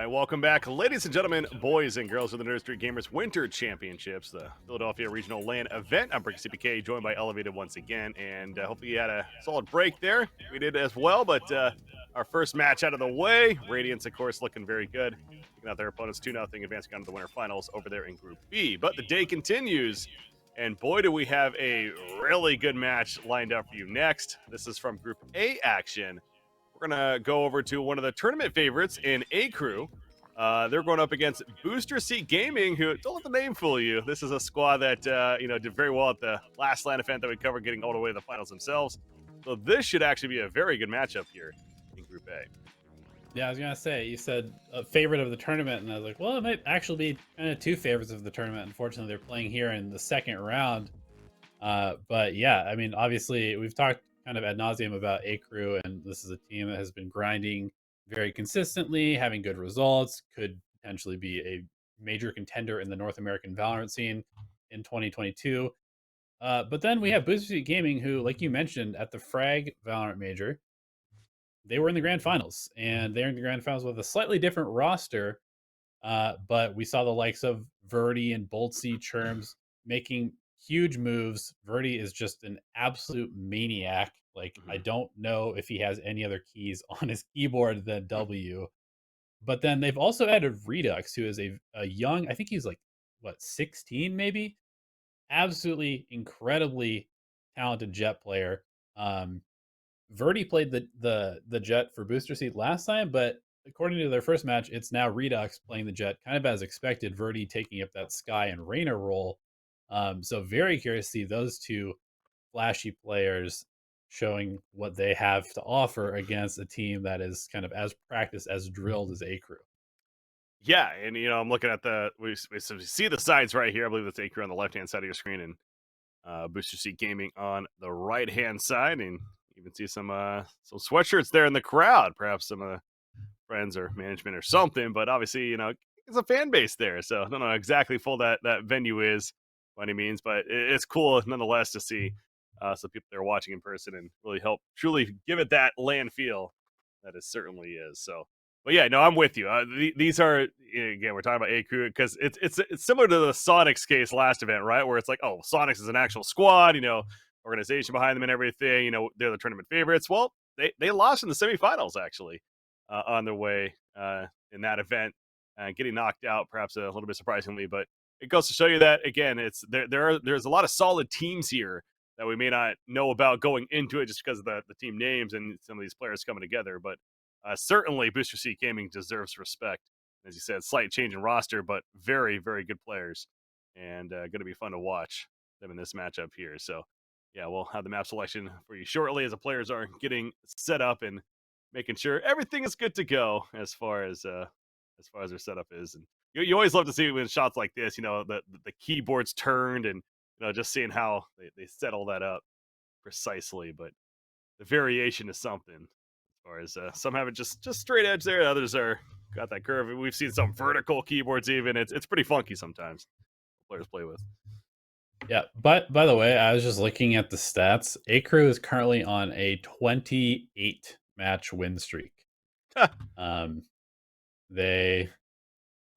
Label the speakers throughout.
Speaker 1: right, welcome back, ladies and gentlemen, boys and girls of the Nerd Street Gamers Winter Championships, the Philadelphia Regional LAN event. I'm Brick CPK, joined by Elevated once again, and hopefully you had a solid break there. We did as well, but our first match out of the way, Radiance, of course, looking very good, taking out their opponents 2-0, advancing on to the winter finals over there in Group B. But the day continues, and boy, do we have a really good match lined up for you next. This is from Group A action. We're going to go over to one of the tournament favorites in AKREW. They're going up against Booster Seat Gaming, who, don't let the name fool you. This is a squad that, did very well at the last LAN event that we covered, getting all the way to the finals themselves. So this should actually be a very good matchup here in Group A.
Speaker 2: Yeah, I was going to say, you said a favorite of the tournament, and I was like, well, it might actually be kind of two favorites of the tournament. Unfortunately, they're playing here in the second round. But yeah, I mean, obviously, we've talked kind of ad nauseum about AKREW, and this is a team that has been grinding very consistently, having good results, could potentially be a major contender in the North American Valorant scene in 2022. But then we have Booster Seat Gaming, who, like you mentioned, at the Frag Valorant Major, they were in the grand finals, and they're in the grand finals with a slightly different roster. But we saw the likes of Verdi and Boltsy Churms making huge moves. Verdi is just an absolute maniac. Like, I don't know if he has any other keys on his keyboard than W. But then they've also added Redux, who is a young, I think he's like, what, 16 maybe? Absolutely incredibly talented jet player. Verdi played the jet for Booster Seat last time, but according to their first match, it's now Redux playing the jet, kind of as expected. Verdi taking up that Sky and Reyna role. So very curious to see those two flashy players showing what they have to offer against a team that is kind of as practiced, as drilled as AKREW.
Speaker 1: Yeah, and, I'm looking at we see the sides right here. I believe that's AKREW on the left-hand side of your screen, and Booster Seat Gaming on the right-hand side, and you can see some sweatshirts there in the crowd. Perhaps some friends or management or something, but obviously, it's a fan base there, so I don't know exactly full that venue is by any means, but it's cool nonetheless to see some people there watching in person and really help truly give it that LAN feel that it certainly is. So, but yeah, no, I'm with you. These are, again, we're talking about AKREW because it's similar to the Sonics case last event, right? Where it's like, oh, Sonics is an actual squad, organization behind them and everything. They're the tournament favorites. Well, they lost in the semifinals actually on their way in that event, getting knocked out, perhaps a little bit surprisingly. But it goes to show you that, again, it's there's a lot of solid teams here that we may not know about going into it just because of the team names and some of these players coming together. But certainly, Booster Seat Gaming deserves respect. As you said, slight change in roster, but very, very good players, and going to be fun to watch them in this matchup here. So, yeah, we'll have the map selection for you shortly as the players are getting set up and making sure everything is good to go as far as their setup is. And you always love to see when shots like this, the keyboards turned and just seeing how they set all that up precisely. But the variation is something. As far as some have it just straight edge there, others are got that curve. We've seen some vertical keyboards even. It's pretty funky sometimes. Players play with.
Speaker 2: Yeah, but by the way, I was just looking at the stats. AKREW is currently on a 28 match win streak. Um, they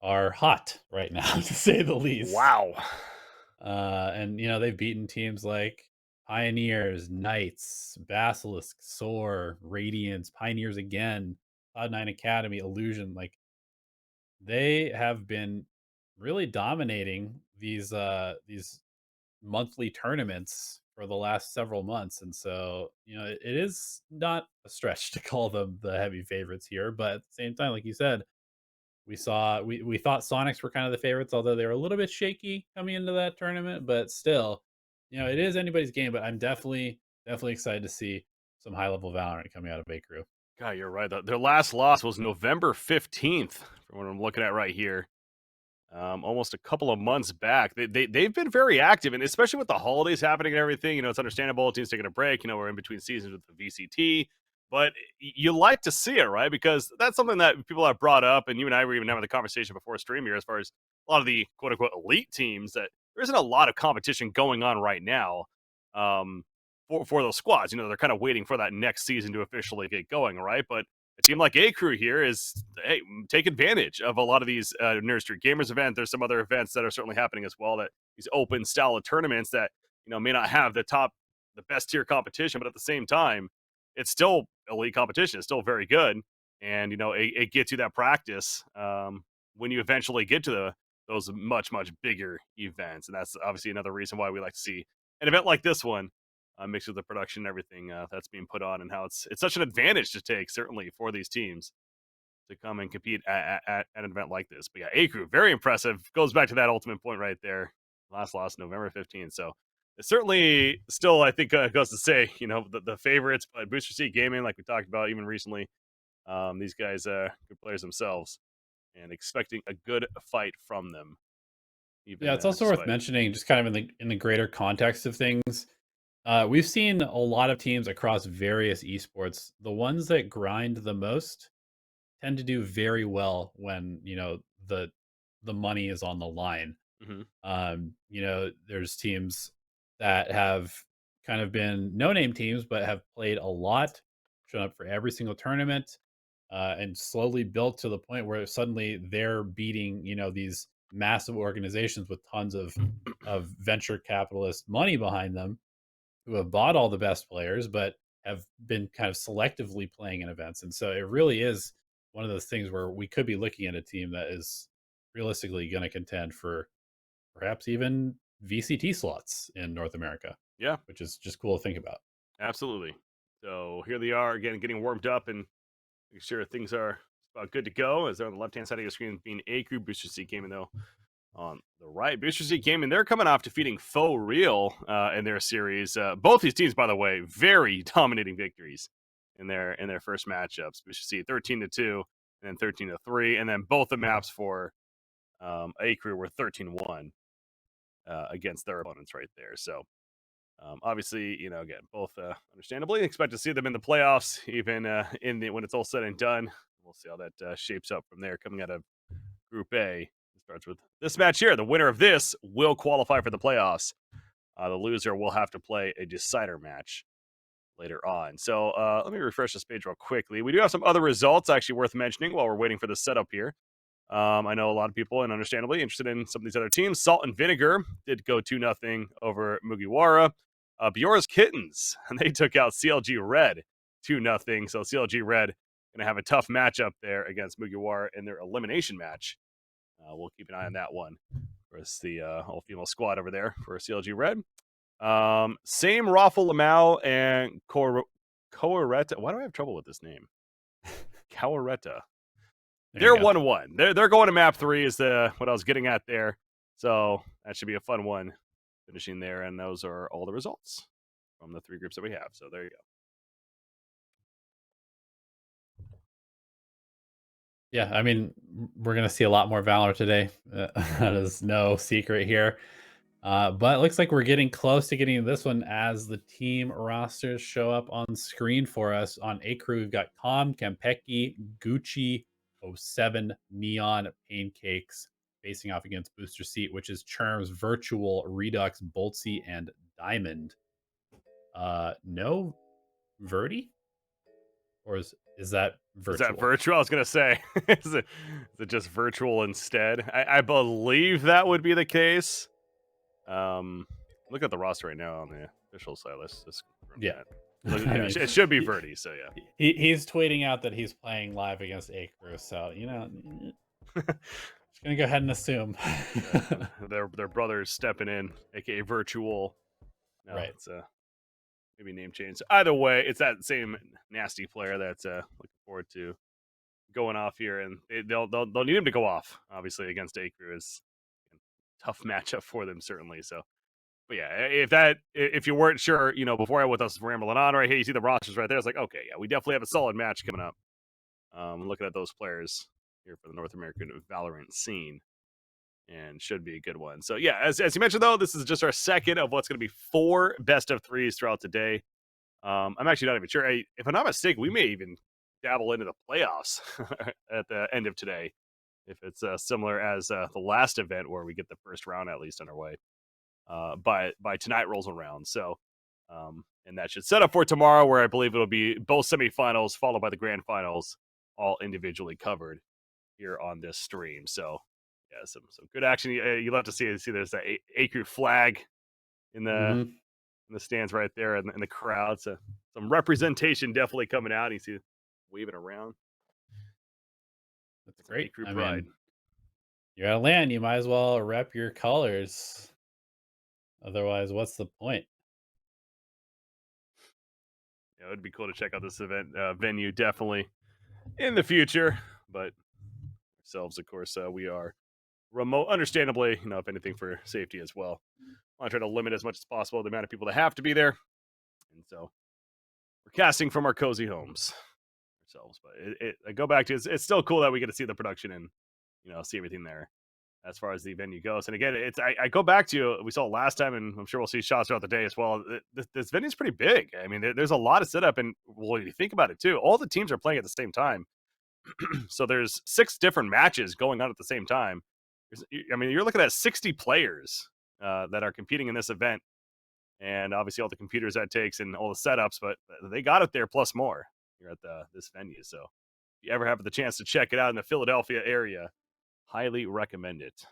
Speaker 2: are hot right now, to say the least.
Speaker 1: Wow.
Speaker 2: And they've beaten teams like Pioneers, Knights, Basilisk, Soar, Radiance, Pioneers again, Cloud9 Academy, Illusion. Like, they have been really dominating these monthly tournaments for the last several months. And so, it is not a stretch to call them the heavy favorites here. But at the same time, like you said, we thought Sonics were kind of the favorites, although they were a little bit shaky coming into that tournament. But still, it is anybody's game. But I'm definitely excited to see some high level Valorant coming out of AKREW.
Speaker 1: God, you're right. Their last loss was November 15th, from what I'm looking at right here. Almost a couple of months back. They've been very active, and especially with the holidays happening and everything, it's understandable. Teams taking a break. We're in between seasons with the VCT, but you like to see it, right? Because that's something that people have brought up, and you and I were even having the conversation before stream here, as far as a lot of the quote unquote elite teams, that there isn't a lot of competition going on right now. For those squads, they're kind of waiting for that next season to officially get going, right? But a team like AKREW here is, hey, take advantage of a lot of these Nerd Street Gamers events. There's some other events that are certainly happening as well, that these open style of tournaments that, may not have the best tier competition, but at the same time, it's still elite competition. It's still very good. And, it gets you that practice when you eventually get to those much, much bigger events. And that's obviously another reason why we like to see an event like this one, mixed with the production and everything that's being put on, and how it's such an advantage to take, certainly for these teams to come and compete at an event like this. But yeah, AKREW, very impressive. Goes back to that ultimate point right there. Last loss November 15th. So it's certainly still, I think, goes to say, the favorites, but Booster Seat Gaming, like we talked about even recently, these guys, good players themselves, and expecting a good fight from them. Even
Speaker 2: Yeah, it's also worth
Speaker 1: despite.
Speaker 2: mentioning, just kind of in the greater context of things. We've seen a lot of teams across various esports. The ones that grind the most tend to do very well when the money is on the line.
Speaker 1: Hmm.
Speaker 2: There's teams that have kind of been no-name teams, but have played a lot, shown up for every single tournament, and slowly built to the point where suddenly they're beating, these massive organizations with tons of venture capitalist money behind them, who have bought all the best players, but have been kind of selectively playing in events. And so it really is one of those things where we could be looking at a team that is realistically going to contend for perhaps even VCT slots in North America,
Speaker 1: Yeah,
Speaker 2: which is just cool to think about.
Speaker 1: absolutely. So here they are again, getting warmed up and making sure things are about good to go. As they're on the left hand side of your screen, being AKREW. Booster Seat Gaming, though, on the right. Booster Seat Gaming, they're coming off defeating Faux Real in their series. Both these teams, by the way, very dominating victories in their first matchups. Booster Seat 13-2, and then 13-3, and then both the maps for AKREW were 13-1 against their opponents right there. So obviously, again, both understandably expect to see them in the playoffs, even when it's all said and done. We'll see how that shapes up from there coming out of Group A. It starts with this match here. The winner of this will qualify for the playoffs. The loser will have to play a decider match later on. So let me refresh this page real quickly. We do have some other results actually worth mentioning while we're waiting for the setup here. I know a lot of people, and understandably, interested in some of these other teams. Salt and Vinegar did go 2-0 over Mugiwara. Biora's Kittens, and they took out CLG Red 2-0. So CLG Red going to have a tough matchup there against Mugiwara in their elimination match. We'll keep an eye on that one versus the all-female squad over there for CLG Red. Same Raffle Lamau and Coaretta. Why do I have trouble with this name? Coaretta.
Speaker 2: There you
Speaker 1: They're
Speaker 2: go.
Speaker 1: 1-1. They're going to map 3 is what I was getting at there. So that should be a fun one finishing there. And those are all the results from the 3 groups that we have. So there you go.
Speaker 2: Yeah, I mean, we're going to see a lot more Valor today. That is no secret here. But it looks like we're getting close to getting to this one as the team rosters show up on screen for us. On AKREW, we've got Tom, Kampeki, Gucci, '07, Neon, Pancakes facing off against Booster Seat, which is Charms, Virtual, Redux, Boltsy, and Diamond. No Verdi? Or is that
Speaker 1: Is that
Speaker 2: virtual?
Speaker 1: virtual? I was going to say, is it just virtual instead? I believe that would be the case. Look at the roster right now on the official side. Let's just confirm
Speaker 2: Yeah.
Speaker 1: that.
Speaker 2: I mean,
Speaker 1: It should be
Speaker 2: he,
Speaker 1: Verdi, so yeah.
Speaker 2: he's tweeting out that he's playing live against AKREW. So, just going to go ahead and assume.
Speaker 1: their brothers stepping in, aka Virtual. No,
Speaker 2: Right.
Speaker 1: it's maybe name change. Either way, it's that same nasty player that's looking forward to going off here, and they'll need him to go off. Obviously, against AKREW is a tough matchup for them, certainly. So, but yeah, if you weren't sure, before I with us rambling on right here, you see the rosters right there. It's like, okay, yeah, we definitely have a solid match coming up. Looking at those players here for the North American Valorant scene, and should be a good one. So yeah, as you mentioned though, this is just our second of what's going to be 4 best of 3s throughout the day. I'm actually not even sure. If I'm not mistaken, we may even dabble into the playoffs at the end of today, if it's similar as the last event where we get the first round at least underway. By tonight rolls around. So, and that should set up for tomorrow, where I believe it'll be both semifinals followed by the grand finals all individually covered here on this stream. So yeah, some good action. You love to see there's that AKREW flag in
Speaker 2: Hmm.
Speaker 1: the stands right there in the crowd. So some representation definitely coming out. You see waving around.
Speaker 2: That's
Speaker 1: Some
Speaker 2: great.
Speaker 1: AKREW
Speaker 2: I
Speaker 1: pride.
Speaker 2: mean, you're at LAN, you might as well rep your colors. Otherwise, what's the point?
Speaker 1: Yeah, it'd be cool to check out this event venue definitely in the future. But ourselves, of course, we are remote. Understandably, if anything for safety as well. I want to try to limit as much as possible the amount of people that have to be there, and so we're casting from our cozy homes ourselves. But I go back to it's still cool that we get to see the production and see everything there as far as the venue goes. And again, I go back to we saw it last time, and I'm sure we'll see shots throughout the day as well. This venue's pretty big. I mean, there's a lot of setup, and well, you think about it too. All the teams are playing at the same time, so there's 6 different matches going on at the same time. I mean, you're looking at 60 players that are competing in this event, and obviously all the computers that takes and all the setups. But they got it there plus more here at this venue. So if you ever have the chance to check it out in the Philadelphia area, highly recommend it.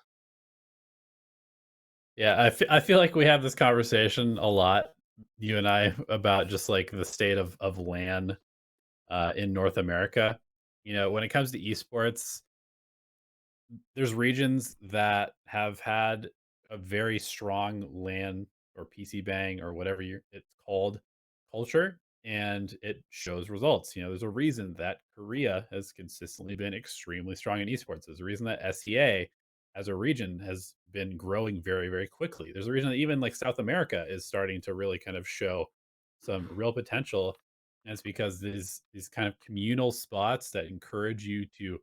Speaker 2: Yeah, I feel like we have this conversation a lot, you and I, about just like the state of LAN in North America. When it comes to esports, there's regions that have had a very strong LAN or PC bang or whatever it's called culture, and it shows results. There's a reason that Korea has consistently been extremely strong in esports. There's a reason that SEA as a region has been growing very, very quickly. There's a reason that even like South America is starting to really kind of show some real potential. And it's because these kind of communal spots that encourage you to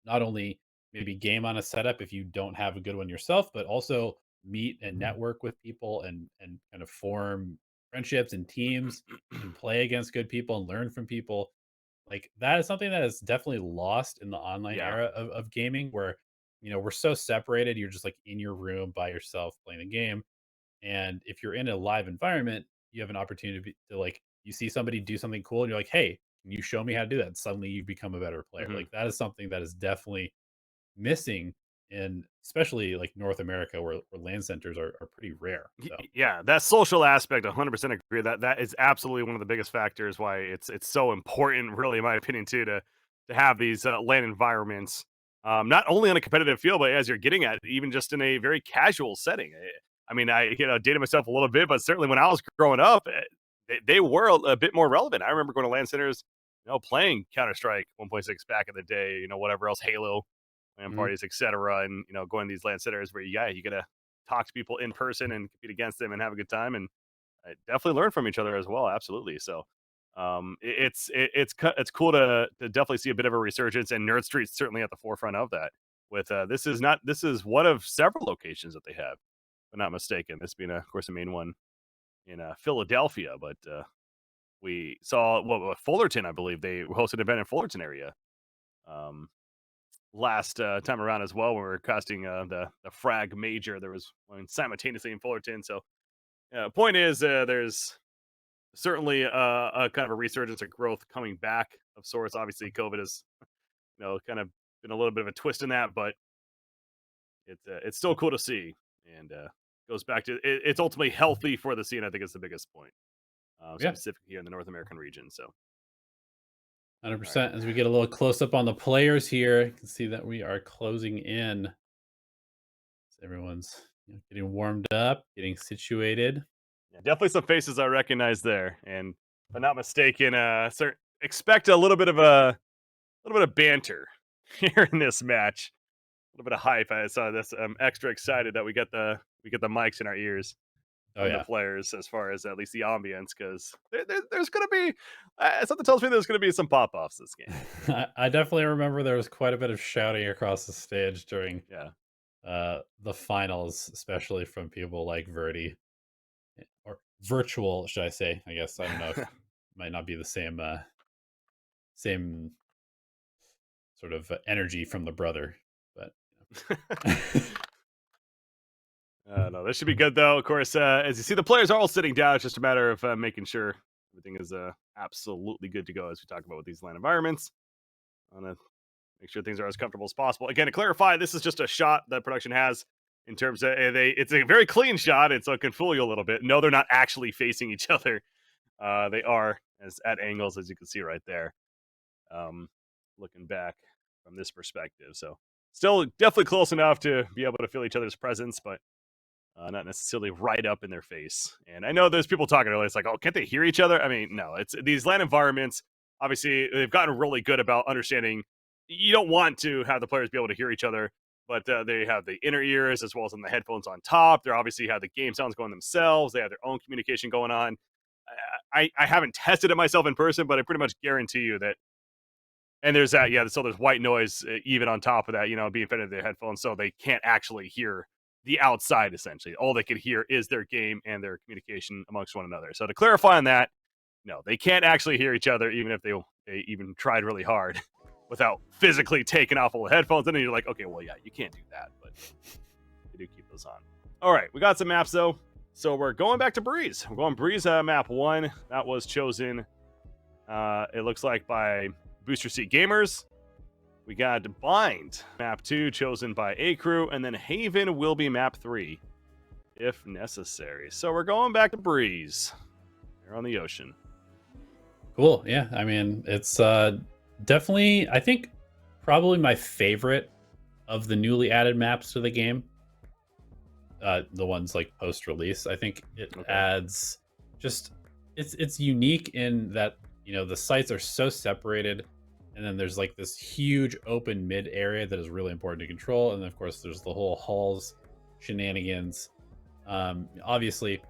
Speaker 2: not only maybe game on a setup if you don't have a good one yourself, but also meet and network with people and kind of form friendships and teams and play against good people and learn from people. Like that is something that is definitely lost in the online
Speaker 1: Yeah.
Speaker 2: era of gaming where we're so separated. You're just like in your room by yourself playing the game. And if you're in a live environment, you have an opportunity to like you see somebody do something cool and you're like, hey, can you show me how to do that? And suddenly you become a better player.
Speaker 1: Hmm.
Speaker 2: Like that is something that is definitely missing in especially like North America where land centers are pretty rare. So
Speaker 1: Yeah, that social aspect, 100% agree. That is absolutely one of the biggest factors why it's so important, really, in my opinion, too, to have these LAN environments, not only on a competitive field, but as you're getting at, even just in a very casual setting. I mean, I dated myself a little bit, but certainly when I was growing up, they were a bit more relevant. I remember going to LAN centers, playing Counter Strike 1.6 back in the day, whatever else, Halo, LAN
Speaker 2: mhm.
Speaker 1: parties, etc., and going to these LAN centers where you gotta talk to people in person and compete against them and have a good time and definitely learn from each other as well. Absolutely. So it's cool to definitely see a bit of a resurgence, and Nerd Street's certainly at the forefront of that. With this is one of several locations that they have, if I'm not mistaken. This being, of course, the main one in Philadelphia, but we saw Fullerton, I believe they hosted an event in Fullerton area um, last time around as well when we were casting the Frag Major. There was one simultaneously in Fullerton, so point is, there's certainly a kind of a resurgence of growth coming back of sorts. Obviously, COVID has kind of been a little bit of a twist in that, but it's still cool to see, and goes back to it's ultimately healthy for the scene. I think is the biggest point,
Speaker 2: Yeah,
Speaker 1: specifically here in the North American region. So, all right,
Speaker 2: 100%. As we get a little close up on the players here, you can see that we are closing in. So everyone's getting warmed up, getting situated.
Speaker 1: yeah, definitely some faces I recognize there, and if I'm not mistaken, expect a little bit of banter here in this match. A little bit of hype. I saw this. I'm extra excited that we get the mics in our ears
Speaker 2: Oh
Speaker 1: from the
Speaker 2: yeah.
Speaker 1: players as far as at least the ambience, because there's going to be something tells me there's going to be some pop offs this game.
Speaker 2: I definitely remember there was quite a bit of shouting across the stage during
Speaker 1: Yeah.
Speaker 2: the finals, especially from people like Verdi or virtual, should I say? I guess I don't know if it might not be the same sort of energy from the brother, but
Speaker 1: No, this should be good though. Of course, as you see, the players are all sitting down. It's just a matter of making sure everything is absolutely good to go as we talk about with these LAN environments. want to make sure things are as comfortable as possible. Again, to clarify, this is just a shot that production has in terms of it's a very clean shot, and so it can fool you a little bit. No, they're not actually facing each other. They are as at angles, as you can see right there. Um, looking back from this perspective, so still definitely close enough to be able to feel each other's presence, but not necessarily right up in their face. And I know there's people talking earlier. It's like, oh, can't they hear each other? I mean, no. It's these LAN environments. Obviously, they've gotten really good about understanding. You don't want to have the players be able to hear each other, but they have the inner ears as well as on the headphones on top. They're obviously have the game sounds going themselves. They have their own communication going on. I haven't tested it myself in person, but I pretty much guarantee you that. And there's that, yeah. So there's white noise even on top of that, being fed into their headphones, so they can't actually hear the outside. Essentially, all they can hear is their game and their communication amongst one another. So to clarify on that, no, they can't actually hear each other, even if they even tried really hard without physically taking off all the headphones. And then you're like, okay, well, yeah, you can't do that, but they do keep those on. All right, we got some maps though, so we're going back to Breeze. We're going Breeze map 1. That was chosen. It looks like by Booster Seat Gamers. We got Bind, map 2, chosen by AKREW, and then Haven will be map 3, if necessary. So we're going back to Breeze. They're on the ocean.
Speaker 2: Cool. Yeah. I mean, it's definitely, I think, probably my favorite of the newly added maps to the game. The ones like post-release. I think it adds just it's unique in that the sites are so separated, and then there's like this huge open mid area that is really important to control, and then of course there's the whole halls shenanigans. Obviously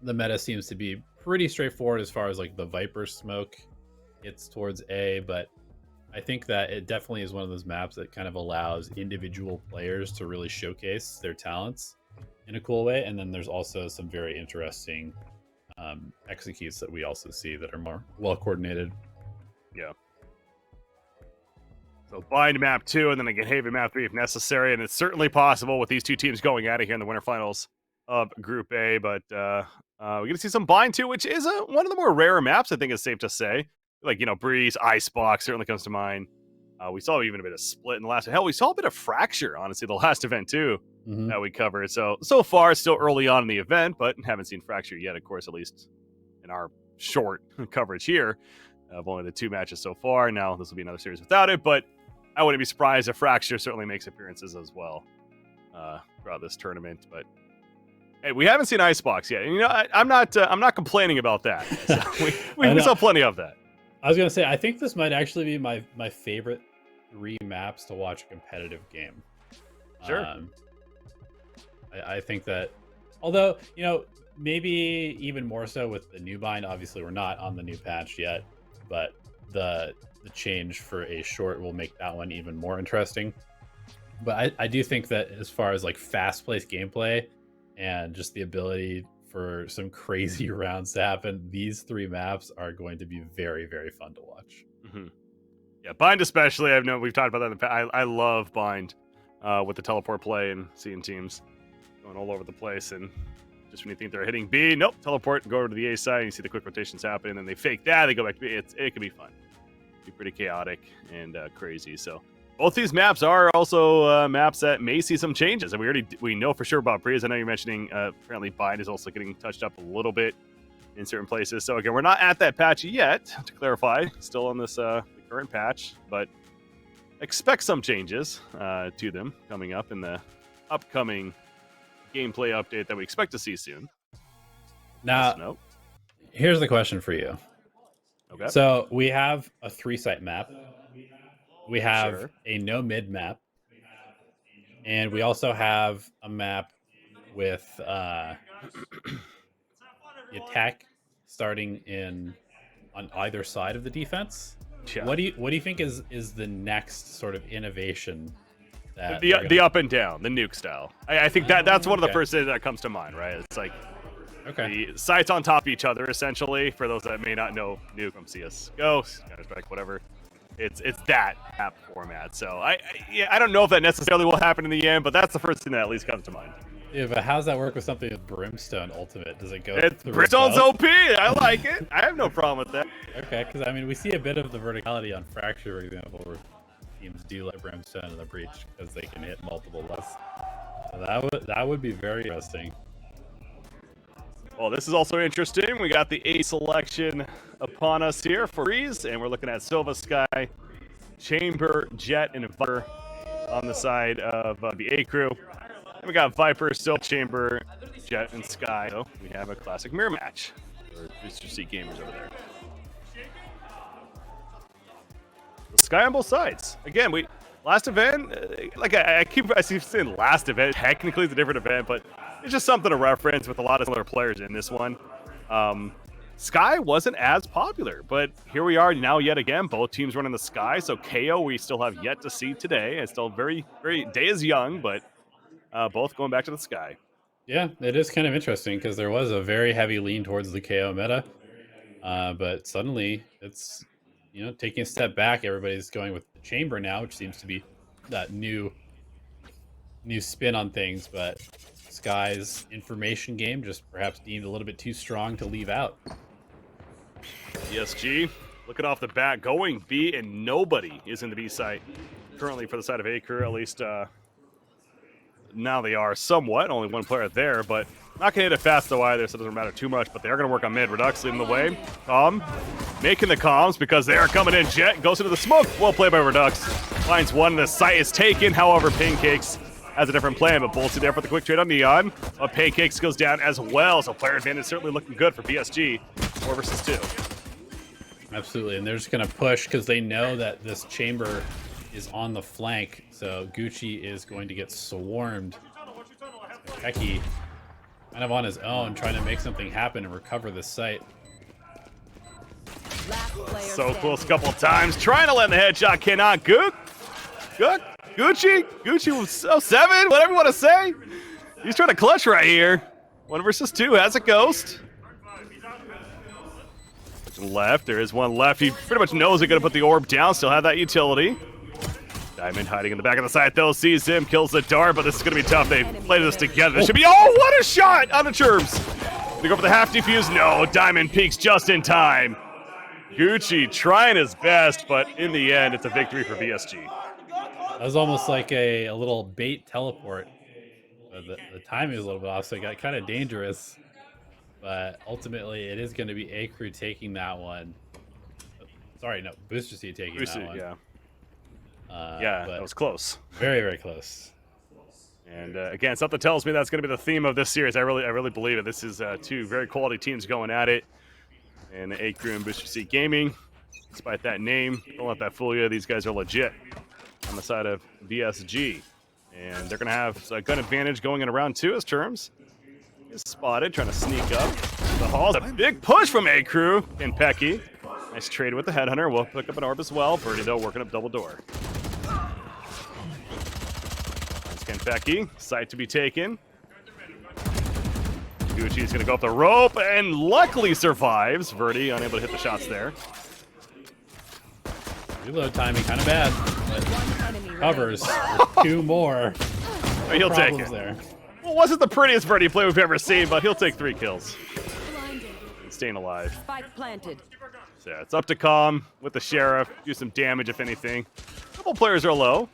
Speaker 2: the meta seems to be pretty straightforward as far as like the Viper smoke hits towards A, but I think that it definitely is one of those maps that kind of allows individual players to really showcase their talents in a cool way. And then there's also some very interesting executes that we also see that are more well coordinated.
Speaker 1: Yeah. So Bind map 2, and then again Haven map 3 if necessary, and it's certainly possible with these two teams going at it here in the winter finals of Group A. But we're gonna see some Bind 2, which is one of the more rarer maps, I think it's safe to say. Like Breeze, Icebox certainly comes to mind. We saw even a bit of Split in the last. Hell, we saw a bit of Fracture, honestly, the last event too that we covered. So far, still early on in the event, but haven't seen Fracture yet, of course, at least in our short coverage here of only the 2 matches so far. Now this will be another series without it, but I wouldn't be surprised if Fracture certainly makes appearances as well throughout this tournament. But hey, we haven't seen Icebox yet, and I'm not complaining about that. So we saw plenty of that.
Speaker 2: I was gonna say, I think this might actually be my favorite 3 maps to watch a competitive game.
Speaker 1: Sure.
Speaker 2: I think that, although maybe even more so with the new bind. Obviously, we're not on the new patch yet, but the change for a short will make that one even more interesting. But I do think that as far as like fast-paced gameplay and just the ability for some crazy rounds to happen, these 3 maps are going to be very, very fun to watch.
Speaker 1: Yeah, Bind especially. We've talked about that in the past. I love Bind with the teleport play and seeing teams going all over the place, and just when you think they're hitting B, nope, teleport and go over to the A side, and you see the quick rotations happen, and they fake that, they go back to B. It can be fun. Be pretty chaotic and crazy. So both these maps are also maps that may see some changes, and we know for sure about Breeze. I know you're mentioning apparently Bind is also getting touched up a little bit in certain places. So again, we're not at that patch yet, to clarify, still on this the current patch, but expect some changes to them coming up in the upcoming gameplay update that we expect to see soon.
Speaker 2: Now, here's the question for you.
Speaker 1: Okay.
Speaker 2: So we have a 3-site map. We have a no mid map, and we also have a map with the attack starting on either side of the defense.
Speaker 1: Yeah.
Speaker 2: What do you think is the next sort of innovation? That
Speaker 1: the up and down, the nuke style. I think that's one of the first things that comes to mind, right? It's like the sites on top of each other, essentially. For those that may not know nuke from CS:GO, Counter-Strike, whatever. It's that app format. So I don't know if that necessarily will happen in the end, but that's the first thing that at least comes to mind.
Speaker 2: Yeah, but how's that work with something with Brimstone Ultimate? Does it go
Speaker 1: It's
Speaker 2: through
Speaker 1: Bristol's
Speaker 2: both?
Speaker 1: OP. I like it. I have no problem with that.
Speaker 2: Okay, because I mean, we see a bit of the verticality on Fracture, for example, where teams do let Brimstone in the breach because they can hit multiple lists. So that would be very interesting.
Speaker 1: Well, this is also interesting. We got the A selection upon us here for Freeze, and we're looking at Silva Sky, Chamber, Jet, and Viper on the side of the AKREW. And we got Viper, Silva, Chamber, Jet, and Sky. So we have a classic mirror match for Booster Seat gamers over there. The Sky on both sides. Again, last event, I keep saying last event. Technically, it's a different event, but it's just something to reference with a lot of similar players in this one. Sky wasn't as popular, but here we are now yet again. Both teams running the Sky, so KO we still have yet to see today. It's still very day is young, but both going back to the Sky.
Speaker 2: Yeah, it is kind of interesting because there was a very heavy lean towards the KO meta, but suddenly it's taking a step back. Everybody's going with the Chamber now, which seems to be that new spin on things. But Sky's information game just perhaps deemed a little bit too strong to leave out.
Speaker 1: BSG looking off the bat, going B, and nobody is in the B site currently for the side of AKREW, at least now they are somewhat. Only one player there, but not going to hit it fast though either, so it doesn't matter too much, but they are going to work on mid. Redux leading the way. Calm. Making the comms because they are coming in. Jet goes into the smoke. Well played by Redux. Finds one. The site is taken. However, Pancakes has a different plan, but Boltsy there for the quick trade on Neon. But Pancakes goes down as well, so player advantage certainly looking good for BSG. 4 versus 2.
Speaker 2: Absolutely, and they're just going to push because they know that this Chamber is on the flank, so Gucci is going to get swarmed. Pecky kind of on his own, trying to make something happen and recover this site.
Speaker 1: So close a couple of times, trying to land the headshot, cannot. Gucci was 7, whatever you want to say. He's trying to clutch right here. 1 versus 2, has a ghost. Left, there is one left. He pretty much knows he's going to put the orb down, still have that utility. Diamond hiding in the back of the side, though, sees him, kills the dart, but this is going to be tough. They played this together. This should be, oh, what a shot on the chirps. They go for the half defuse. No, Diamond peaks just in time. Gucci trying his best, but in the end, it's a victory for BSG.
Speaker 2: That was almost like a little bait teleport. The timing was a little bit off, so it got kind of dangerous. But ultimately, it is going to be AKREW taking that one. Sorry, no, Booster Seat taking that one.
Speaker 1: Yeah. Yeah, that was close.
Speaker 2: Very, very close.
Speaker 1: And again, something tells me that's going to be the theme of this series. I really believe it. This is 2 very quality teams going at it. And AKREW and Booster Seat Gaming, despite that name, don't let that fool you. These guys are legit on the side of BSG. And they're going to have a gun advantage going in round 2 as terms. Is spotted, trying to sneak up the halls. A big push from AKREW and Pecky. Nice trade with the Headhunter. We'll pick up an orb as well. Birdie, though, working up double door. Nice Pecky. Site to be taken. Gucci's going to go up the rope and luckily survives. Verdi unable to hit the shots there.
Speaker 2: Reload timing kind of bad, but covers 2 more.
Speaker 1: He'll take it.
Speaker 2: There.
Speaker 1: Well, wasn't the prettiest Verdi play we've ever seen, but he'll take 3 kills. And staying alive.
Speaker 3: Spike planted.
Speaker 1: So yeah, it's up to Calm with the Sheriff. Do some damage if anything. A couple players are low.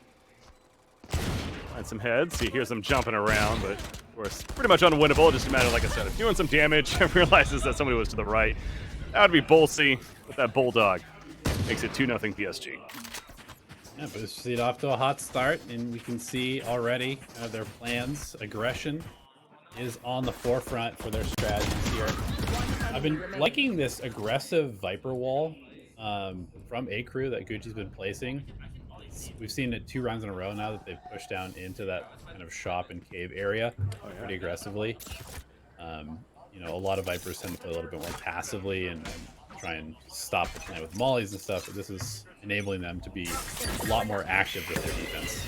Speaker 1: Find some heads. See, here's them jumping around, but of course, pretty much unwinnable. Just a matter, like I said, of doing some damage and realizes that somebody was to the right. That would be Boltsy with that Bulldog. Makes it 2-0 PSG.
Speaker 2: Yeah, Booster Seat off to a hot start, and we can see already their plans. Aggression is on the forefront for their strategies here. I've been liking this aggressive Viper wall from AKREW that Gucci's been placing. We've seen it 2 rounds in a row now that they've pushed down into that kind of shop and cave area pretty aggressively. A lot of Vipers tend to play a little bit more passively and try and stop the plan with mollies and stuff, but this is enabling them to be a lot more active with their defense.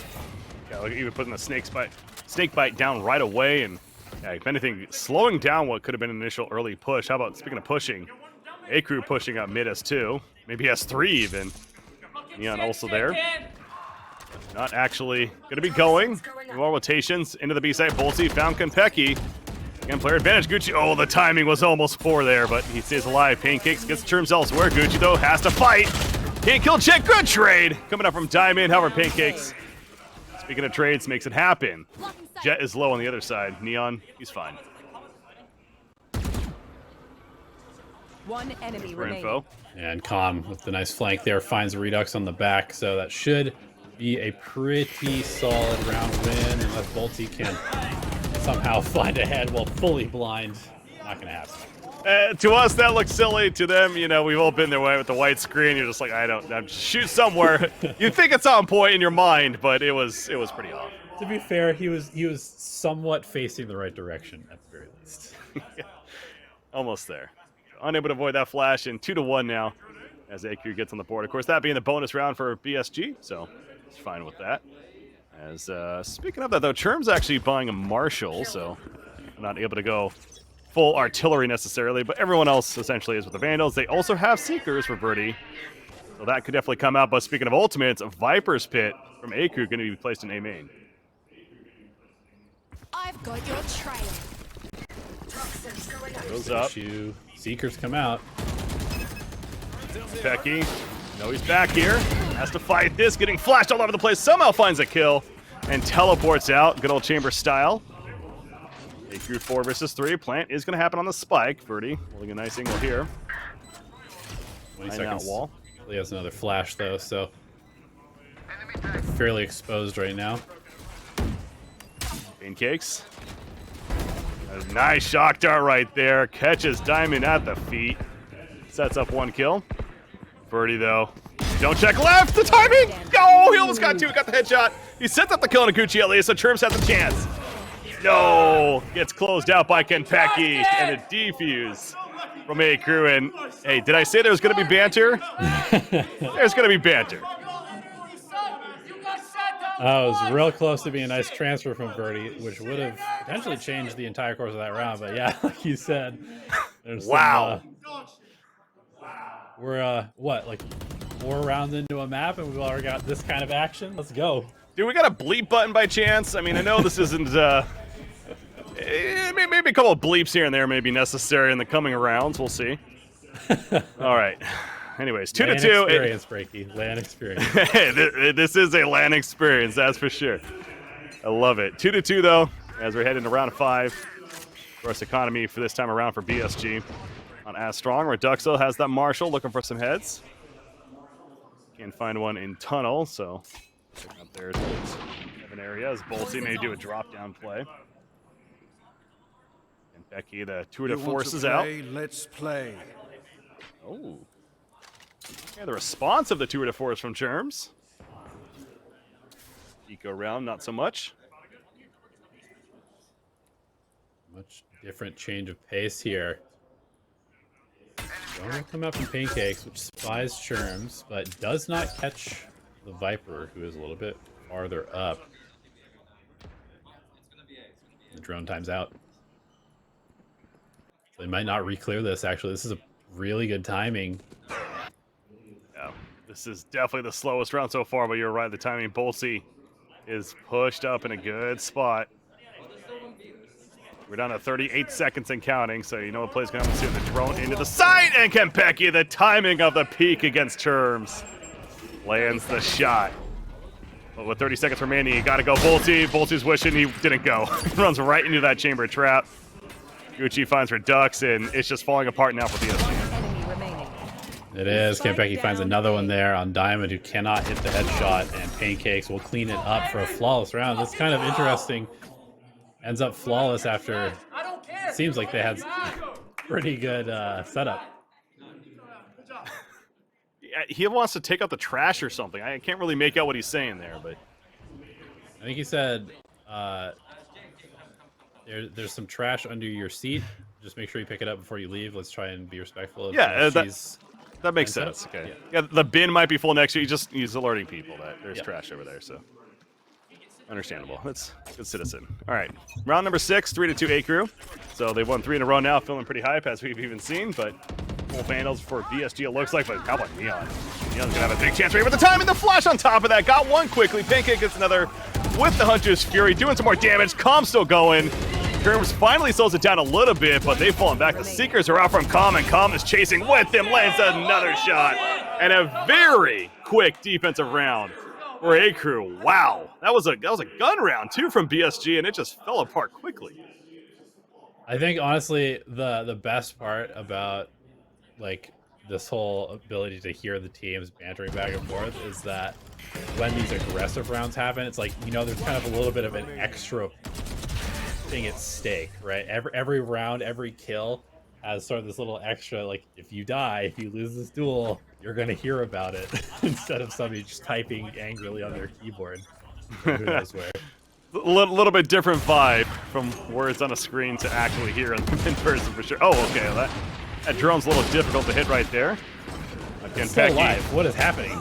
Speaker 1: Yeah, look, even putting the snake bite down right away, and yeah, if anything, slowing down what could have been an initial early push. How about, speaking of pushing, AKREW pushing up mid S2, maybe S3 even. Neon also there. not actually going to be going. More rotations into the B side. Bolsey found Konpeki. Again, player advantage. Gucci, oh, the timing was almost poor there, but he stays alive. Pancakes gets terms elsewhere. Gucci, though, has to fight. Can't kill Chick. Good trade. Coming up from Diamond. However, Pancakes, speaking of trades, makes it happen. Jet is low on the other side. Neon, he's fine.
Speaker 3: One enemy
Speaker 1: For
Speaker 3: remaining.
Speaker 1: info.
Speaker 2: And Calm with the nice flank there finds a Redux on the back, so that should be a pretty solid round win unless Bolty can somehow find a head while fully blind. Not gonna happen.
Speaker 1: To us, that looks silly. To them, you know, we've all been their way with the white screen. You're just like, I'm just shoot somewhere. You think it's on point in your mind, but it was pretty off.
Speaker 2: To be fair, he was somewhat facing the right direction at the very least.
Speaker 1: Yeah, almost there. Unable to avoid that flash, and 2-1 now as AKREW gets on the board. Of course, that being the bonus round for BSG, so it's fine with that. As speaking of that, though, Churm's actually buying a Marshall, so not able to go full artillery necessarily, but everyone else essentially is with the Vandals. They also have Seekers for Birdie, so that could definitely come out. But speaking of ultimates, a Viper's Pit from AKREW going to be placed in A main.
Speaker 3: I've got your trail.
Speaker 1: Goes up.
Speaker 2: Seekers come out.
Speaker 1: Becky, no, he's back here. Has to fight this, getting flashed all over the place. Somehow finds a kill and teleports out. Good old chamber style. AKREW 4 versus 3. Plant is going to happen on the spike. Birdie holding a nice angle here.
Speaker 2: 20
Speaker 1: Behind
Speaker 2: seconds.
Speaker 1: that wall.
Speaker 2: He has another flash though, so fairly exposed right now.
Speaker 1: Pancakes. A nice shock dart right there. Catches Diamond at the feet. Sets up one kill. Birdie, though. Don't check left. The timing. Oh, he almost got two. Got the headshot. He sets up the kill on Gucci at least, so Churms has a chance. No. Gets closed out by Konpeki. And a defuse from AKREW. And, hey, did I say there was going to be banter? There's going to be banter.
Speaker 2: It was real close to being a nice transfer from Birdie, which would have potentially changed the entire course of that round. But yeah, like you said, there's
Speaker 1: wow.
Speaker 2: We're what, like 4 rounds into a map, and we've already got this kind of action. Let's go.
Speaker 1: Dude, we got a bleep button by chance? I mean, I know this isn't, maybe a couple of bleeps here and there may be necessary in the coming rounds. We'll see. All right. Anyways, 2-2.
Speaker 2: Experience, Breaky. LAN experience.
Speaker 1: This is a LAN experience, that's for sure. I love it. 2-2, though, as we head into round 5. Gross economy for this time around for BSG. Not as strong. Reduxo has that Marshall looking for some heads. Can't find one in tunnel, so picking up there an area as Bolsey may do a drop-down play. And Becky, the tour de force is out.
Speaker 4: Let's play.
Speaker 1: Oh. Yeah, the response of the tour de force from Churms. Eco round, not so much.
Speaker 2: Much different change of pace here. Don't come out from Pancakes, which spies Churms, but does not catch the Viper, who is a little bit farther up. The drone time's out. So they might not re-clear this, actually. This is a really good timing.
Speaker 1: Yeah, this is definitely the slowest round so far, but you're right, the timing. Bolsey is pushed up in a good spot. We're down to 38 seconds and counting, so you know what play's going to happen soon. The drone into the side, and Konpeki, the timing of the peak against Churms, lands the shot. But with 30 seconds remaining, you got to go Bolsey. Bolsey's wishing he didn't go. Runs right into that chamber trap. Gucci finds Redux, and it's just falling apart now for BSG.
Speaker 3: Enemy remaining.
Speaker 2: It is. Konpeki finds another one there on Diamond, who cannot hit the headshot, and Pancakes will clean it up for a flawless round. That's kind of interesting. Ends up flawless after it seems like they had pretty good setup.
Speaker 1: Yeah, he wants to take out the trash or something. I can't really make out what he's saying there, but
Speaker 2: I think he said there's some trash under your seat. Just make sure you pick it up before you leave. Let's try and be respectful of
Speaker 1: that makes sense. Okay. Yeah, the bin might be full next to you. He's alerting people that there's trash over there, so understandable. That's a good citizen. All right, round number 6, 3-2 AKREW. So they've won 3 in a row now, feeling pretty hype as we've even seen, but Full Vandals for BSG, it looks like, but how about Neon? Neon's gonna have a big chance right here with the time and the flash on top of that. Got one quickly. Pancake gets another with the Hunter's Fury, doing some more damage. Calm still going. Kerms finally slows it down a little bit, but they've fallen back. The Seekers are out from Calm, and Calm is chasing with him. Lands another shot. And a very quick defensive round for AKREW. Wow. That was a gun round, too, from BSG, and it just fell apart quickly.
Speaker 2: I think honestly the best part about like this whole ability to hear the teams bantering back and forth is that when these aggressive rounds happen, it's like, you know, there's kind of a little bit of an extra thing at stake, right? Every round, every kill has sort of this little extra, like, if you die, if you lose this duel, you're gonna hear about it instead of somebody just typing angrily on their keyboard. Who knows where.
Speaker 1: A little bit different vibe from words on a screen to actually hear in person for sure. Oh, okay, that drone's a little difficult to hit right there. Again,
Speaker 2: still alive. What is happening?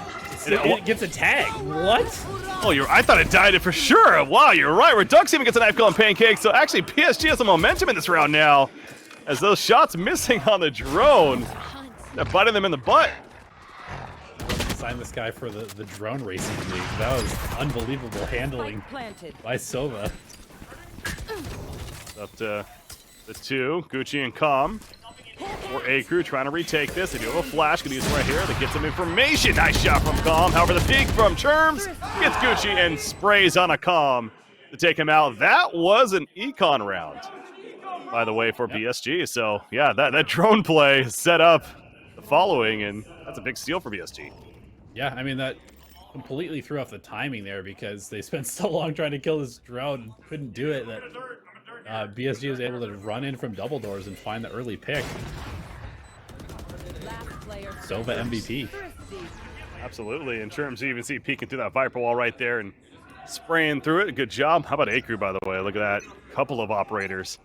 Speaker 2: It gets a tag. What?
Speaker 1: Oh, I thought it died for sure. Wow, you're right. Redux even gets a knife kill on Pancake. So actually, PSG has some momentum in this round now, as those shots missing on the drone, they're biting them in the butt.
Speaker 2: Sign this guy for the drone racing league. That was unbelievable handling by Sova.
Speaker 1: Up to the two, Gucci and Calm. For AKREW trying to retake this. They do have a flash, gonna use it right here. That gets some information. Nice shot from Calm. However, the peek from Cherms gets Gucci and sprays on a Calm to take him out. That was an econ round, by the way, for BSG. So yeah, that drone play set up the following, and that's a big steal for BSG.
Speaker 2: Yeah, I mean, that completely threw off the timing there because they spent so long trying to kill this drone and couldn't do it that BSG was able to run in from double doors and find the early pick. Sova MVP.
Speaker 1: Absolutely. In terms, you even see peeking through that Viper wall right there and spraying through it. Good job. How about AKREW, by the way? Look at that. Couple of operators.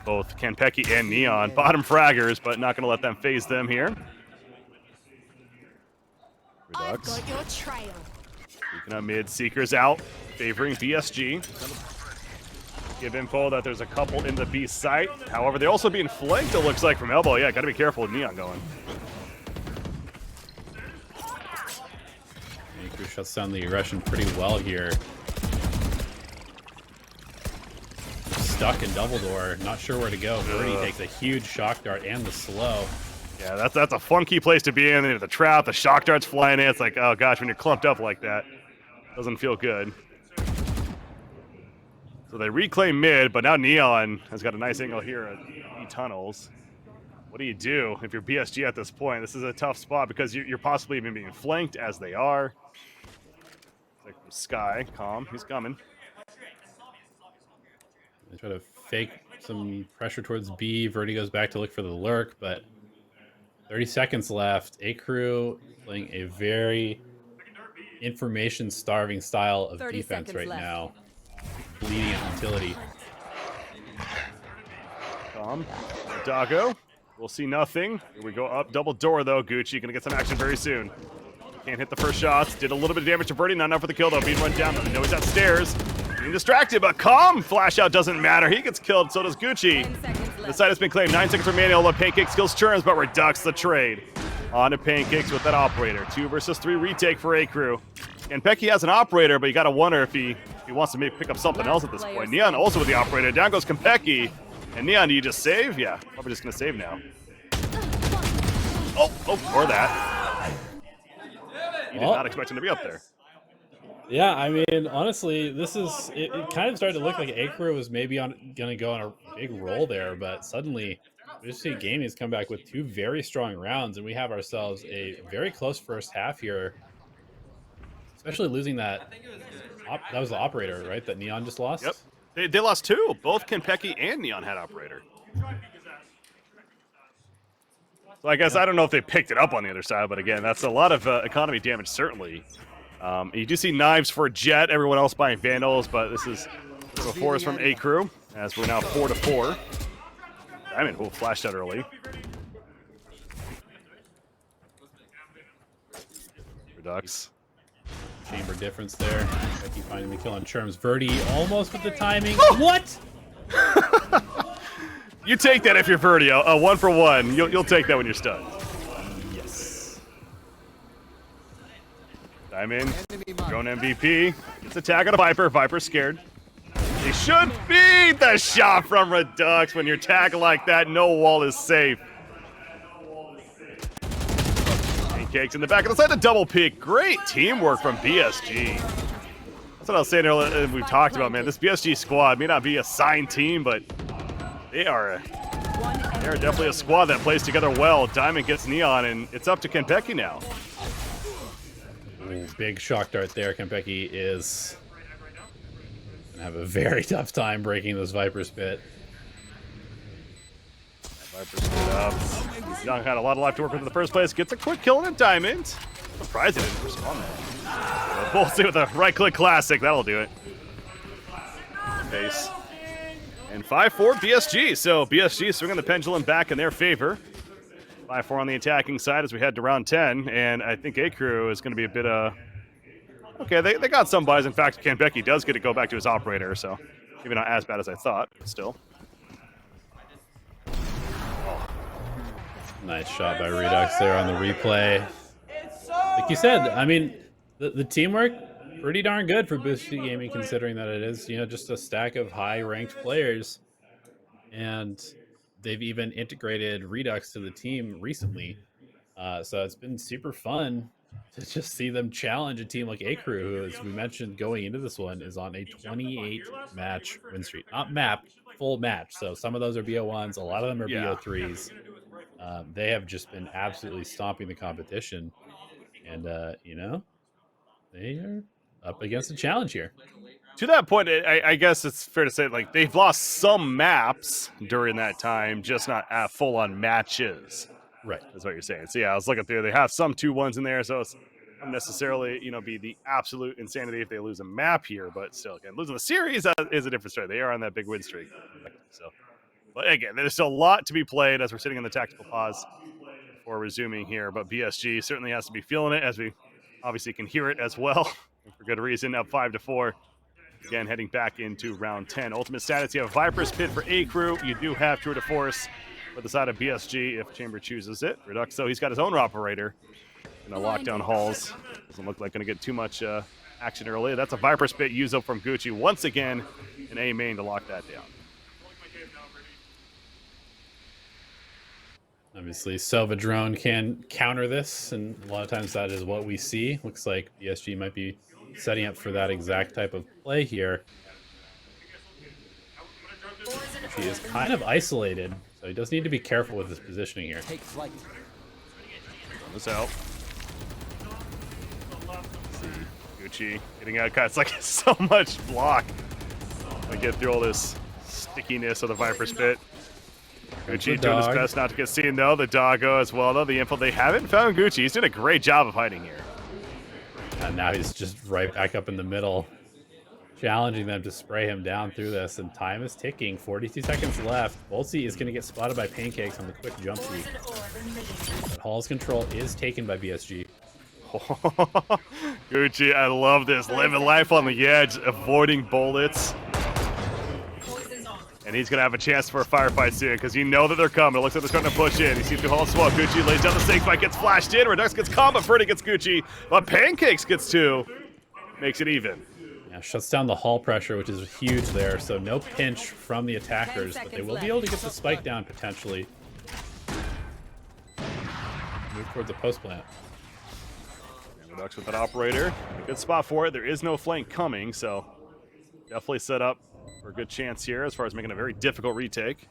Speaker 1: Both Kanpeki and Neon. Bottom fraggers, but not going to let them phase them here. Redux.
Speaker 3: I've got your trail.
Speaker 1: Peeking up mid. Seekers out, favoring BSG. Give info that there's a couple in the B site. However, they're also being flanked, it looks like, from elbow. Yeah, got to be careful with Neon going.
Speaker 2: AKREW shuts down the aggression pretty well here. Stuck in double door, not sure where to go. Birdie takes a huge shock dart and the slow.
Speaker 1: Yeah, that's a funky place to be in. They have the trap, the shock darts flying in. It's like, oh gosh, when you're clumped up like that, doesn't feel good. So they reclaim mid, but now Neon has got a nice angle here at E tunnels. What do you do if you're BSG at this point? This is a tough spot because you're possibly even being flanked as they are. Like Sky, Calm, he's coming.
Speaker 2: They try to fake some pressure towards B. Verdi goes back to look for the lurk, but 30 seconds left. AKREW playing a very information-starving style of defense right now. Bleeding at utility.
Speaker 1: Calm. Dago. We'll see nothing. Here we go up. Double door, though. Gucci gonna get some action very soon. Can't hit the first shots. Did a little bit of damage to Birdie. Not enough for the kill, though. Being run down. They know he's upstairs. Being distracted, but Calm. Flash out doesn't matter. He gets killed. So does Gucci. The site has been claimed. 9 seconds remaining. All Pancake skills Cherms, but Redux the trade. On to Pancakes with that operator. 2 versus 3 retake for AKREW. And Pecky has an operator, but you gotta wonder if he wants to maybe pick up something else at this point. Neon also with the operator. Down goes Konpeki. And Neon, do you just save? Yeah, probably just gonna save now. Oh, or that. You did not expect him to be up there.
Speaker 2: Yeah, I mean, honestly, this is it kind of started to look like AKREW was maybe gonna go on a big roll there, but suddenly we just see Gaming has come back with 2 very strong rounds, and we have ourselves a very close first half here. Especially losing that was the operator, right? That Neon just lost?
Speaker 1: Yep. They lost 2. Both Konpeki and Neon had operator. So I guess I don't know if they picked it up on the other side, but again, that's a lot of economy damage, certainly. You do see knives for Jet, everyone else buying Vandals, but this is a force from AKREW, as we're now 4-4. Diamond, who flashed out early. Redux.
Speaker 2: Chamber difference there. Becky finding the kill on Cherms. Verdi almost with the timing. What?
Speaker 1: You take that if you're Verdio. 1 for 1. You'll take that when you're stunned.
Speaker 2: Yes.
Speaker 1: Diamond, drone MVP. Gets a tag on a Viper. Viper's scared. They should beat the shot from Redux. When you're tagged like that, no wall is safe. Pancakes in the back of the side, the double peek. Great teamwork from BSG. That's what I was saying earlier. We've talked about, man. This BSG squad may not be a signed team, but they're definitely a squad that plays together well. Diamond gets Neon, and it's up to Kenpeki now.
Speaker 2: Ooh, big shock dart there. Kenpeki is gonna have a very tough time breaking this Viper spit.
Speaker 1: Viper spit up. He's not had a lot of life to work with in the first place. Gets a quick kill on a Diamond. Surprised he didn't respond there. We'll see with a right-click classic. That'll do it. Base. And 5-4 BSG. So BSG swinging the pendulum back in their favor. 5-4 on the attacking side as we head to round 10. And I think AKREW is going to be a bit okay, they got some buys. In fact, Kenpeki does get to go back to his operator, so maybe not as bad as I thought, but still.
Speaker 2: Nice shot by Redux there on the replay. Like you said, I mean, the teamwork, pretty darn good for BSG Gaming, considering that it is, just a stack of high-ranked players. And they've even integrated Redux to the team recently. So it's been super fun to just see them challenge a team like AKREW, who, as we mentioned going into this one, is on a 28-match win streak. Not map, full match. So some of those are BO1s, a lot of them are BO3s. They have just been absolutely stomping the competition. And, they are up against a challenge here.
Speaker 1: To that point, I guess it's fair to say, like, they've lost some maps during that time, just not full-on matches.
Speaker 2: Right.
Speaker 1: That's what you're saying. So, yeah, I was looking through. They have some 2-1s in there, so it's not necessarily, be the absolute insanity if they lose a map here, but still, again, losing the series is a different story. They are on that big win streak. So, but again, there's still a lot to be played as we're sitting in the tactical pause before resuming here, but BSG certainly has to be feeling it, as we obviously can hear it as well, for good reason, up 5-4. Again, heading back into round 10. Ultimate status, you have Viper's Pit for AKREW. You do have True to Force for the side of BSG if Chamber chooses it. Redux, so he's got his own operator. Gonna lock down halls. Doesn't look like gonna get too much action early. That's a Viper Spit use up from Gucci once again in A main to lock that down.
Speaker 2: Obviously, Sova Drone can counter this, and a lot of times that is what we see. Looks like BSG might be setting up for that exact type of play here. He is kind of isolated, so he does need to be careful with his positioning here.
Speaker 4: Take flight.
Speaker 1: This out. Gucci getting out. It's like so much block. I get through all this stickiness of the Viper Spit. Gucci doing his best not to get seen, though. The doggo as well, though. The info, they haven't found Gucci. He's doing a great job of hiding here.
Speaker 2: And now he's just right back up in the middle, challenging them to spray him down through this. And time is ticking. 42 seconds left. Boltsy is going to get spotted by Pancakes on the quick jump seat. But Hall's control is taken by BSG.
Speaker 1: Gucci, I love this. Living life on the edge, avoiding bullets. And he's going to have a chance for a firefight soon, because you know that they're coming. It looks like they're starting to push in. He sees through Hall swap. Gucci lays down the snake bite, gets flashed in. Redux gets combo. Freddy gets Gucci. But Pancakes gets 2. Makes it even.
Speaker 2: Yeah, shuts down the Hall pressure, which is huge there. So no pinch from the attackers, but they will be able to get the spike down potentially. Move towards the post plant.
Speaker 1: Redux with that operator. A good spot for it. There is no flank coming, so definitely set up for a good chance here as far as making a very difficult retake.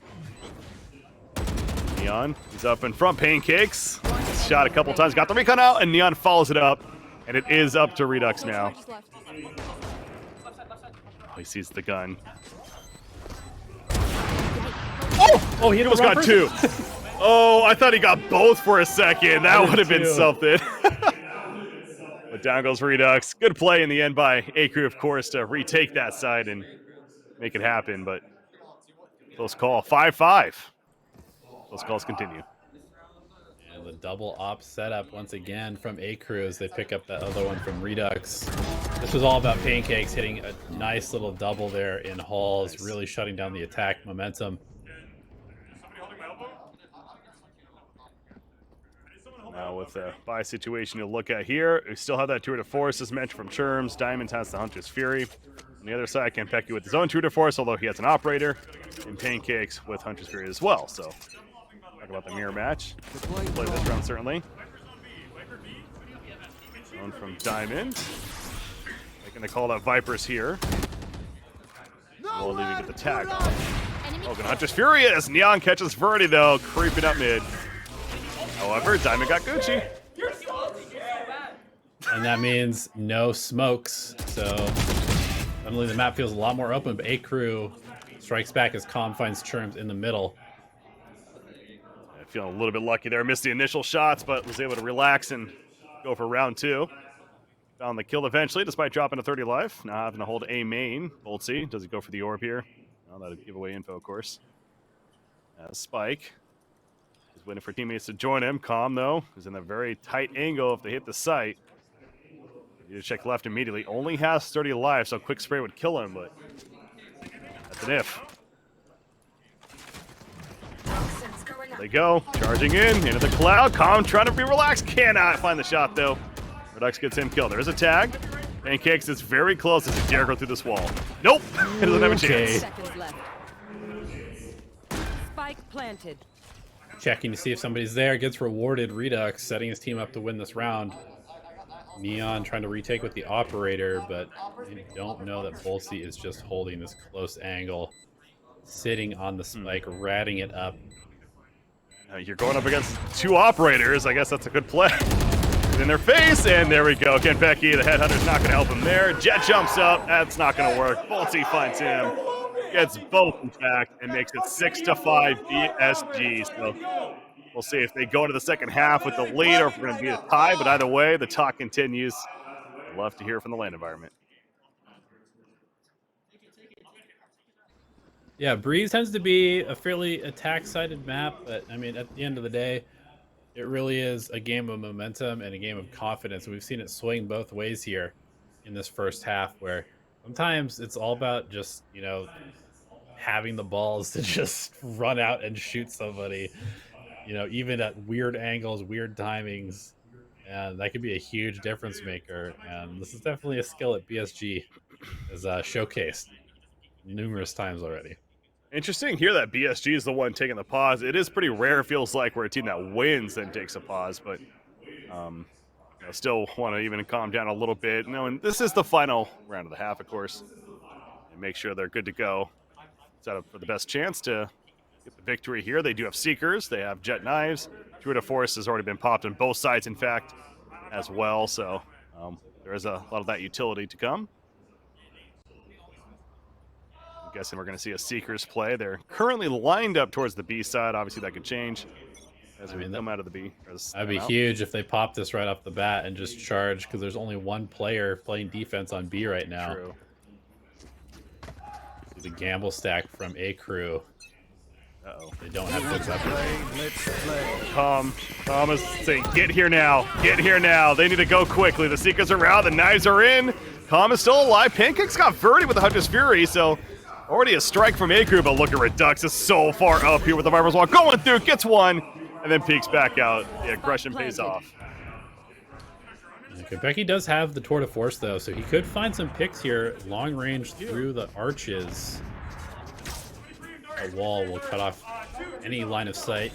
Speaker 1: Neon, he's up in front. Pancakes shot a couple times, got the recon out, and Neon follows it up, and it is up to Redux now. He sees the gun.
Speaker 2: Oh, he
Speaker 1: almost got 2. Oh, I thought he got both for a second. That would have been something. But down goes Redux. Good play in the end by AKREW, of course, to retake that side and make it happen, but close call. 5-5. Those calls continue.
Speaker 2: And the double op setup once again from AKREW as they pick up that other one from Redux. This was all about Pancakes hitting a nice little double there in Halls, really shutting down the attack momentum.
Speaker 1: Now with the buy situation to look at here, we still have that tour de force as mentioned from Churms. Diamonds has the Hunter's Fury. On the other side, Kenpecky with his own tour de force, although he has an operator, and Pancakes with Hunter's Fury as well. So talk about the mirror match. Play this round certainly. One from Diamond. Making the call that Vipers here. We'll leave it with the tag on. Logan Hunter's Fury as Neon catches Verdi though, creeping up mid. However, Diamond got Gucci.
Speaker 2: And that means no smokes. So suddenly the map feels a lot more open, but AKREW strikes back as Calm finds Churms in the middle.
Speaker 1: Feeling a little bit lucky there. Missed the initial shots, but was able to relax and go for round 2. Found the kill eventually, despite dropping to 30 life. Now having to hold A main. Boltsy, does he go for the orb here? Well, that'll give away info, of course. Spike is waiting for teammates to join him. Calm, though, is in a very tight angle if they hit the site. You need to check left immediately. Only has 30 life, so quick spray would kill him, but that's an if. There they go, charging into the cloud. Calm trying to be relaxed, cannot find the shot though. Redux gets him killed. There's a tag. Pancakes is very close as he dare go through this wall. Nope, he doesn't have a chance.
Speaker 3: Seconds left. Spike planted.
Speaker 2: Checking to see if somebody's there, gets rewarded. Redux setting his team up to win this round. Neon trying to retake with the operator, but you don't know that Boltsy is just holding this close angle, sitting on the spike, ratting it up.
Speaker 1: You're going up against 2 operators. I guess that's a good play. In their face, and there we go. Kenpecky, the headhunter's not going to help him there. Jet jumps up. That's not going to work. Boltsy finds him. Gets both, in fact, and makes it 6-5 BSG. So we'll see if they go into the second half with the lead or if we're going to be a tie. But either way, the talk continues. I'd love to hear from the LAN environment.
Speaker 2: Yeah, Breeze tends to be a fairly attack-sided map, but I mean, at the end of the day, it really is a game of momentum and a game of confidence. We've seen it swing both ways here in this first half, where sometimes it's all about just, you know, having the balls to just run out and shoot somebody, you know, even at weird angles, weird timings. And that could be a huge difference maker. And this is definitely a skill that BSG has showcased numerous times already.
Speaker 1: Interesting here that BSG is the one taking the pause. It is pretty rare, feels like, where a team that wins then takes a pause, but you know, still want to even calm down a little bit. And this is the final round of the half, of course, and make sure they're good to go. Set up for the best chance to get the victory here. They do have Seekers. They have Jet Knives. Tour de Force has already been popped on both sides, in fact, as well. So there is a lot of that utility to come. Guessing we're going to see a Seekers play. They're currently lined up towards the B side. Obviously, that could change as we come out of the B.
Speaker 2: That'd be huge if they pop this right off the bat and just charge, because there's only one player playing defense on B right now.
Speaker 1: True.
Speaker 2: The gamble stack from AKREW.
Speaker 1: Uh-oh.
Speaker 2: They don't have good weapons.
Speaker 1: Calm is saying, get here now. Get here now. They need to go quickly. The Seekers are out. The Knives are in. Calm is still alive. Pancakes got Verdi with the Hunter's Fury, so already a strike from AKREW, but look at Redux is so far up here with the Vipers Wall. Going through, gets one, and then peeks back out. The aggression pays off.
Speaker 2: Okay, Becky does have the Tour de Force, though, so he could find some picks here, long range through the arches. A wall will cut off any line of sight.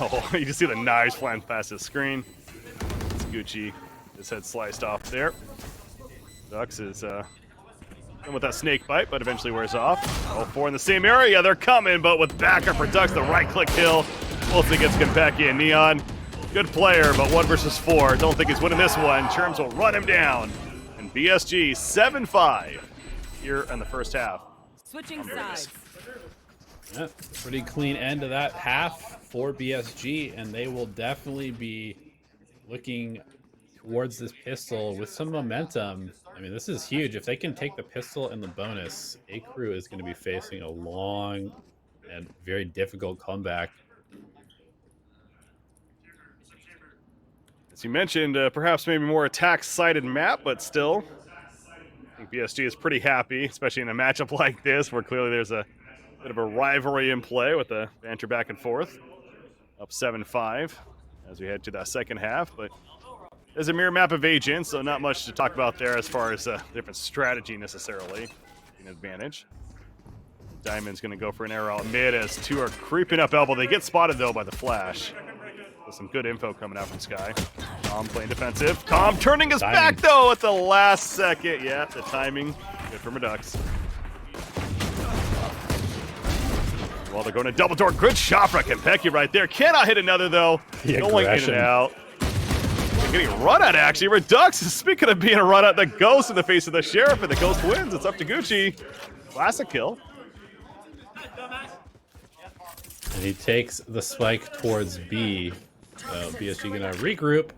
Speaker 1: Oh, you just see the knives flying past his screen. It's Gucci. His head sliced off there. Dux is with that snake bite, but eventually wears off. All 4 in the same area. They're coming, but with backup for Dux, the right-click kill. Boltsy gets Kenpecky and Neon. Good player, but 1 versus 4. Don't think he's winning this one. Churms will run him down. And BSG 7-5 here in the first half.
Speaker 3: Switching sides.
Speaker 2: Yeah, pretty clean end of that half for BSG, and they will definitely be looking towards this pistol with some momentum. I mean, this is huge. If they can take the pistol and the bonus, AKREW is going to be facing a long and very difficult comeback.
Speaker 1: As you mentioned, perhaps maybe more attack-sided map, but still, I think BSG is pretty happy, especially in a matchup like this, where clearly there's a bit of a rivalry in play with the banter back and forth. up 7-5 as we head to that second half. But there's a mirror map of agents, so not much to talk about there as far as different strategy necessarily. An advantage. Diamond's going to go for an arrow out mid as two are creeping up elbow. They get spotted, though, by the flash. With some good info coming out from Sky. Tom playing defensive. Tom turning his back, though, at the last second. Yeah, the timing. Good for Redux. Well, they're going to double door. Good shot from Kempeki right there. Cannot hit another, though. Going in and out. They're getting a run at, actually. Redux, speaking of being a run at, the Ghost in the face of the Sheriff, and the Ghost wins. It's up to Gucci. Classic kill.
Speaker 2: And he takes the spike towards B. So BSG gonna regroup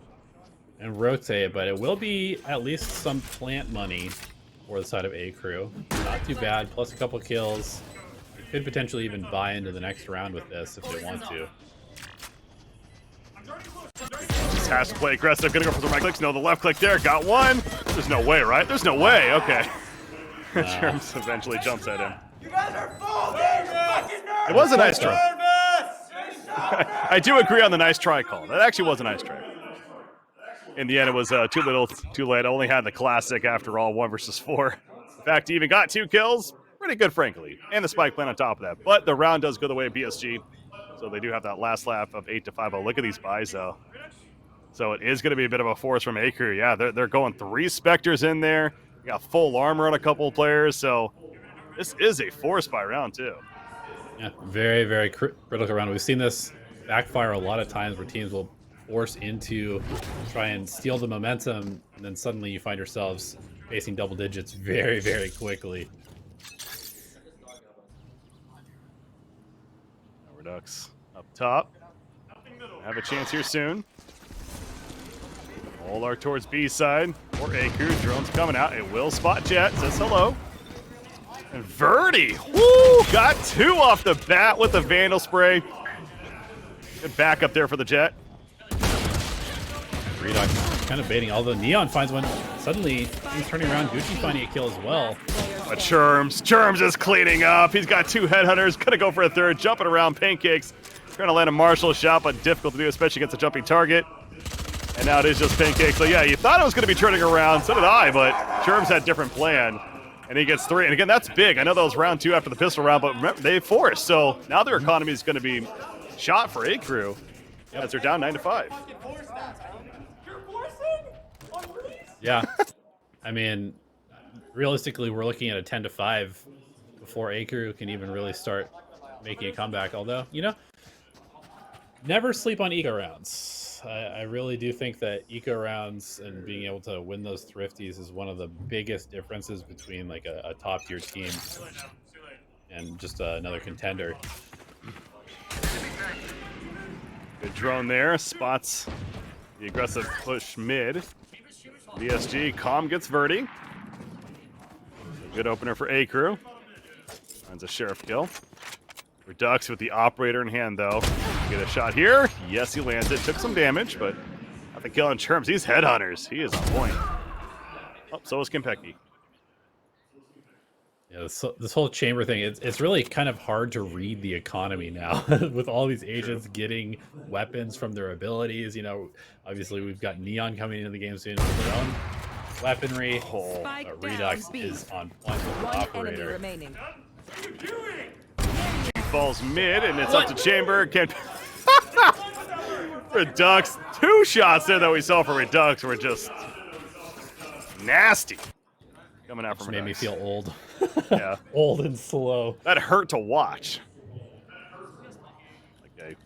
Speaker 2: and rotate, but it will be at least some plant money for the side of AKREW. Not too bad, plus a couple kills. They could potentially even buy into the next round with this if they want to.
Speaker 1: Just has to play aggressive. Gonna go for the right clicks. No, the left click there. Got one. There's no way, right? There's no way. Okay. Germs eventually jumps at him.
Speaker 4: You guys are fools! Fucking
Speaker 1: It was a nice try. I do agree on the nice try call. That actually was a nice try. In the end, it was too little, too late. I only had the classic after all, 1 versus 4. In fact, he even got 2 kills. Pretty good, frankly. And the spike plant on top of that. But the round does go the way of BSG. So they do have that last lap of 8-5. Oh, look at these buys, though. So it is going to be a bit of a force from AKREW. Yeah, they're going 3 Spectres in there. We got full armor on a couple of players. So this is a force buy round, too.
Speaker 2: Yeah, very, very critical round. We've seen this backfire a lot of times where teams will force into try and steal the momentum, and then suddenly you find yourselves facing double digits very, very quickly.
Speaker 1: Redux up top. Have a chance here soon. All are towards B side or AKREW. Drone's coming out. It will spot Jet. Says hello. And Verdi, woo, got 2 off the bat with the Vandal spray. Good backup there for the Jet.
Speaker 2: Redux kind of baiting, although Neon finds one. Suddenly, he's turning around. Gucci finding a kill as well.
Speaker 1: But Germs is cleaning up. He's got 2 headhunters. Gonna go for a third. Jumping around Pancakes. Trying to land a Marshall shot, but difficult to do, especially against a jumping target. And now it is just Pancakes. So yeah, you thought it was going to be turning around. So did I, but Germs had a different plan. And he gets 3. And again, that's big. I know that was round 2 after the pistol round, but remember, they forced. So now their economy is going to be shot for AKREW as they're down 9-5.
Speaker 2: Yeah. I mean, realistically, we're looking at a 10-5 before AKREW can even really start making a comeback. Although, you know, never sleep on eco rounds. I really do think that eco rounds and being able to win those thrifties is one of the biggest differences between like a top tier team and just another contender.
Speaker 1: Good drone there. Spots the aggressive push mid. BSG, Calm gets Verdi. Good opener for AKREW. Finds a Sheriff kill. Redux with the operator in hand, though. Get a shot here. Yes, he lands it. Took some damage, but I think killing Germs. These headhunters. He is on point. Oh, so is Kempeki.
Speaker 2: Yeah, this whole chamber thing, it's really kind of hard to read the economy now with all these agents getting weapons from their abilities. You know, obviously we've got Neon coming into the game soon with their own weaponry. Redux is on point with the operator.
Speaker 3: Remaining.
Speaker 1: Falls mid, and it's up to Chamber. Redux. 2 shots there that we saw for Redux were just nasty. Coming out from
Speaker 2: Redux. Made me feel old.
Speaker 1: Yeah.
Speaker 2: Old and slow.
Speaker 1: That hurt to watch. Like I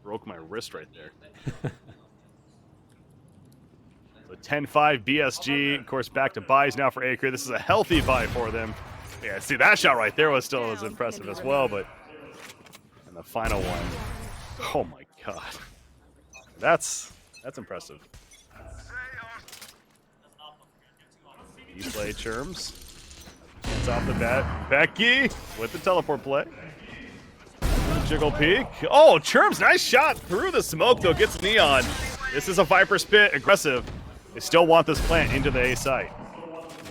Speaker 1: broke my wrist right there. So 10-5 BSG. Of course, back to buys now for AKREW. This is a healthy buy for them. Yeah, see, that shot right there was still as impressive as well, but and the final one, oh my god, that's impressive. You play Germs. It's off the bat. Becky with the teleport play. Jiggle peek. Oh, Germs, nice shot through the smoke though. Gets Neon. This is a Viper Spit, aggressive. They still want this plant into the A site.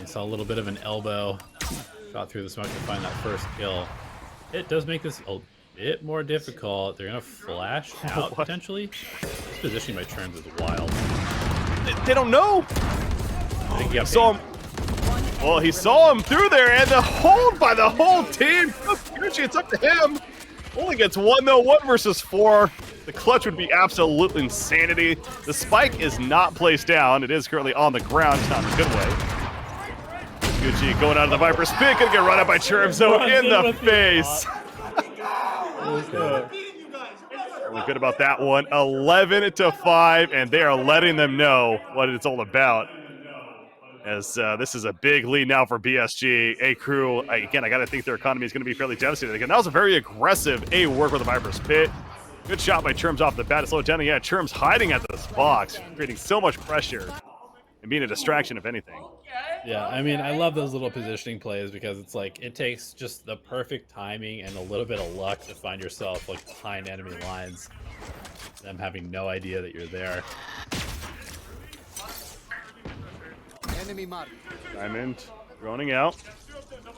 Speaker 2: You saw a little bit of an elbow. Shot through the smoke to find that first kill. It does make this bit more difficult. They're gonna flash out
Speaker 1: What?
Speaker 2: potentially. This positioning by Terms is wild.
Speaker 1: They don't know.
Speaker 2: I think you got
Speaker 1: Saw him. Well, he saw him through there, and the hold by the whole team. Gucci, it's up to him. Only gets one though. 1 versus 4. The clutch would be absolute insanity. The spike is not placed down. It is currently on the ground, not in a good way. Gucci going out of the Viper's pit, gonna get run out by Churms though in the face. We're good about that one. 11-5, and they are letting them know what it's all about. As this is a big lead now for BSG. AKREW, again, I got to think their economy is going to be fairly devastated. Again, that was a very aggressive A work with the Viper's pit. Good shot by Churms off the bat to slow it down. Yeah, Churms hiding at this box, creating so much pressure and being a distraction, if anything.
Speaker 2: Yeah, I mean, I love those little positioning plays because it's like it takes just the perfect timing and a little bit of luck to find yourself like behind enemy lines, them having no idea that you're there.
Speaker 5: Enemy mark.
Speaker 1: Diamond running out.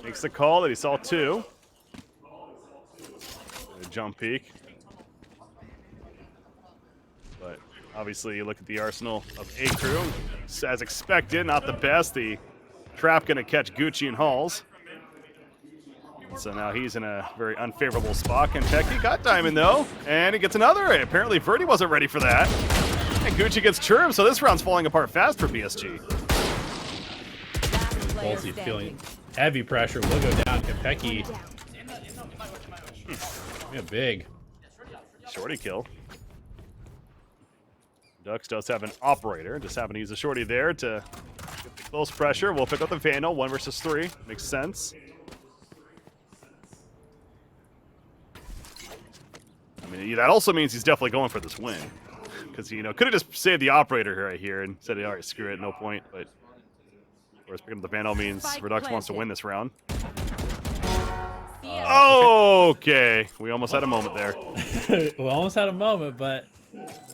Speaker 1: Makes the call that he saw 2. A jump peek. But obviously, you look at the arsenal of AKREW. As expected, not the best. The trap going to catch Gucci and Halls. So now he's in a very unfavorable spot. Kentucky got Diamond, though. And he gets another. Apparently, Verdi wasn't ready for that. And Gucci gets Churm, so this round's falling apart fast for BSG.
Speaker 2: Bolsey feeling heavy pressure. Will go down. Capecchi. Yeah, big.
Speaker 1: Shorty kill. Dux does have an operator. Just having to use a shorty there to get the close pressure. We'll pick up the Vandal. 1 versus 3. Makes sense. I mean, that also means he's definitely going for this win. Because, you know, could have just saved the operator right here and said, all right, screw it, no point. But, of course, picking up the Vandal means Redux wants to win this round. Okay. We almost had a moment there.
Speaker 2: We almost had a moment, but